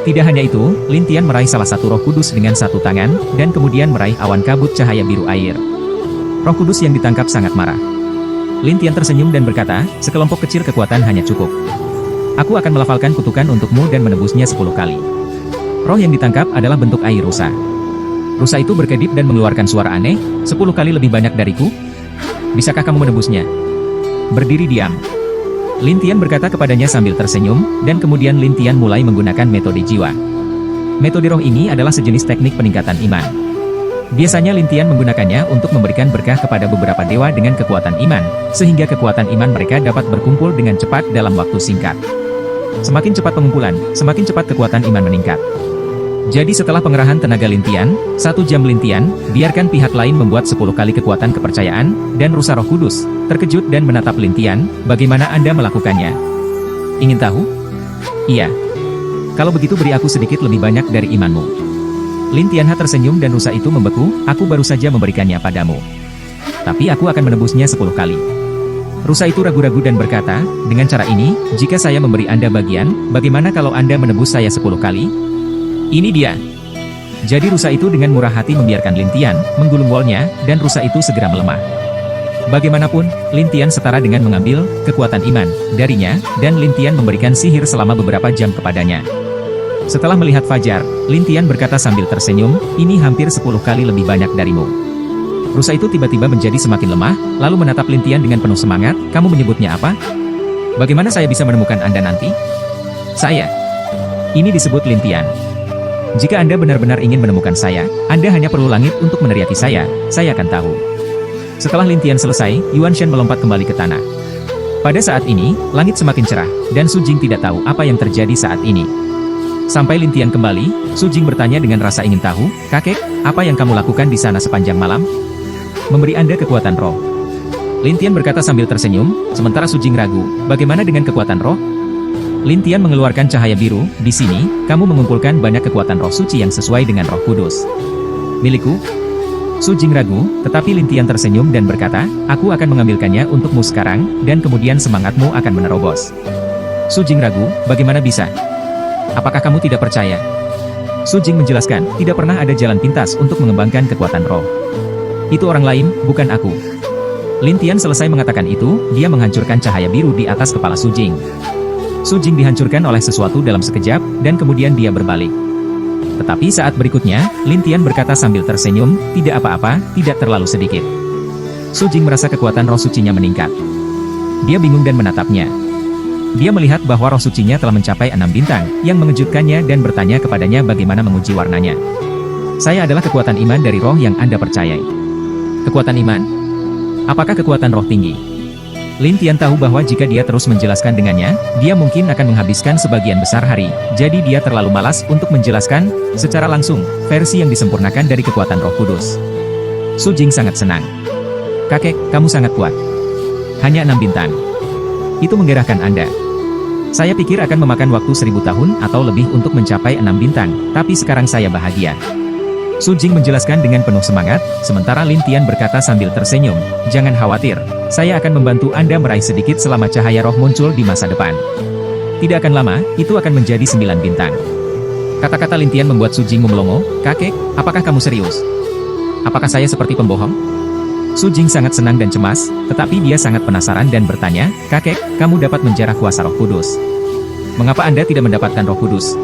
Tidak hanya itu, Lin Tian meraih salah satu roh kudus dengan satu tangan, dan kemudian meraih awan kabut cahaya biru air. Roh kudus yang ditangkap sangat marah. Lin Tian tersenyum dan berkata, sekelompok kecil kekuatan hanya cukup. Aku akan melafalkan kutukan untukmu dan menebusnya 10 kali. Roh yang ditangkap adalah bentuk air rusa. Rusa itu berkedip dan mengeluarkan suara aneh, 10 kali lebih banyak dariku. Bisakah kamu menebusnya? Berdiri diam. Lin Tian berkata kepadanya sambil tersenyum, dan kemudian Lin Tian mulai menggunakan metode jiwa. Metode roh ini adalah sejenis teknik peningkatan iman. Biasanya Lin Tian menggunakannya untuk memberikan berkah kepada beberapa dewa dengan kekuatan iman, sehingga kekuatan iman mereka dapat berkumpul dengan cepat dalam waktu singkat. Semakin cepat pengumpulan, semakin cepat kekuatan iman meningkat. Jadi setelah pengerahan tenaga Lin Tian, 1 jam Lin Tian, biarkan pihak lain membuat 10 kali kekuatan kepercayaan, dan rusa roh kudus, terkejut dan menatap Lin Tian, bagaimana Anda melakukannya? Ingin tahu? Iya. Kalau begitu beri aku sedikit lebih banyak dari imanmu. Lin Tianha tersenyum dan rusa itu membeku, aku baru saja memberikannya padamu. Tapi aku akan menebusnya 10 kali. Rusa itu ragu-ragu dan berkata, dengan cara ini, jika saya memberi Anda bagian, bagaimana kalau Anda menebus saya 10 kali? Ini dia. Jadi rusa itu dengan murah hati membiarkan Lin Tian menggulung wolnya, dan rusa itu segera melemah. Bagaimanapun, Lin Tian setara dengan mengambil kekuatan iman darinya, dan Lin Tian memberikan sihir selama beberapa jam kepadanya. Setelah melihat Fajar, Lin Tian berkata sambil tersenyum, ini hampir 10 kali lebih banyak darimu. Rusa itu tiba-tiba menjadi semakin lemah, lalu menatap Lin Tian dengan penuh semangat, kamu menyebutnya apa? Bagaimana saya bisa menemukan Anda nanti? Saya. Ini disebut Lin Tian. Jika Anda benar-benar ingin menemukan saya, Anda hanya perlu langit untuk meneriaki saya akan tahu. Setelah Lin Tian selesai, Yuan Shen melompat kembali ke tanah. Pada saat ini, langit semakin cerah, dan Su Jing tidak tahu apa yang terjadi saat ini. Sampai Lin Tian kembali, Su Jing bertanya dengan rasa ingin tahu, kakek, apa yang kamu lakukan di sana sepanjang malam? Memberi Anda kekuatan roh. Lin Tian berkata sambil tersenyum, sementara Su Jing ragu, bagaimana dengan kekuatan roh? Lin Tian mengeluarkan cahaya biru, di sini, kamu mengumpulkan banyak kekuatan roh suci yang sesuai dengan roh kudus. Milikku? Su Jing ragu, tetapi Lin Tian tersenyum dan berkata, aku akan mengambilkannya untukmu sekarang, dan kemudian semangatmu akan menerobos. Su Jing ragu, bagaimana bisa? Apakah kamu tidak percaya? Su Jing menjelaskan, tidak pernah ada jalan pintas untuk mengembangkan kekuatan roh. Itu orang lain, bukan aku. Lin Tian selesai mengatakan itu, dia menghancurkan cahaya biru di atas kepala Su Jing. Su Jing dihancurkan oleh sesuatu dalam sekejap, dan kemudian dia berbalik. Tetapi saat berikutnya, Lin Tian berkata sambil tersenyum, tidak apa-apa, tidak terlalu sedikit. Su Jing merasa kekuatan roh sucinya meningkat. Dia bingung dan menatapnya. Dia melihat bahwa roh sucinya telah mencapai 6 bintang, yang mengejutkannya dan bertanya kepadanya bagaimana menguji warnanya. Saya adalah kekuatan iman dari roh yang Anda percayai. Kekuatan iman? Apakah kekuatan roh tinggi? Lin Tian tahu bahwa jika dia terus menjelaskan dengannya, dia mungkin akan menghabiskan sebagian besar hari, jadi dia terlalu malas untuk menjelaskan, secara langsung, versi yang disempurnakan dari kekuatan roh kudus. Su Jing sangat senang. Kakek, kamu sangat kuat. Hanya 6 bintang. Itu menggerakkan Anda. Saya pikir akan memakan waktu 1000 tahun atau lebih untuk mencapai 6 bintang, tapi sekarang saya bahagia. Su Jing menjelaskan dengan penuh semangat, sementara Lin Tian berkata sambil tersenyum, jangan khawatir, saya akan membantu Anda meraih sedikit selama cahaya roh muncul di masa depan. Tidak akan lama, itu akan menjadi 9 bintang. Kata-kata Lin Tian membuat Su Jing memelongo, kakek, apakah kamu serius? Apakah saya seperti pembohong? Su Jing sangat senang dan cemas, tetapi dia sangat penasaran dan bertanya, kakek, kamu dapat menjarah kuasa roh kudus. Mengapa Anda tidak mendapatkan roh kudus?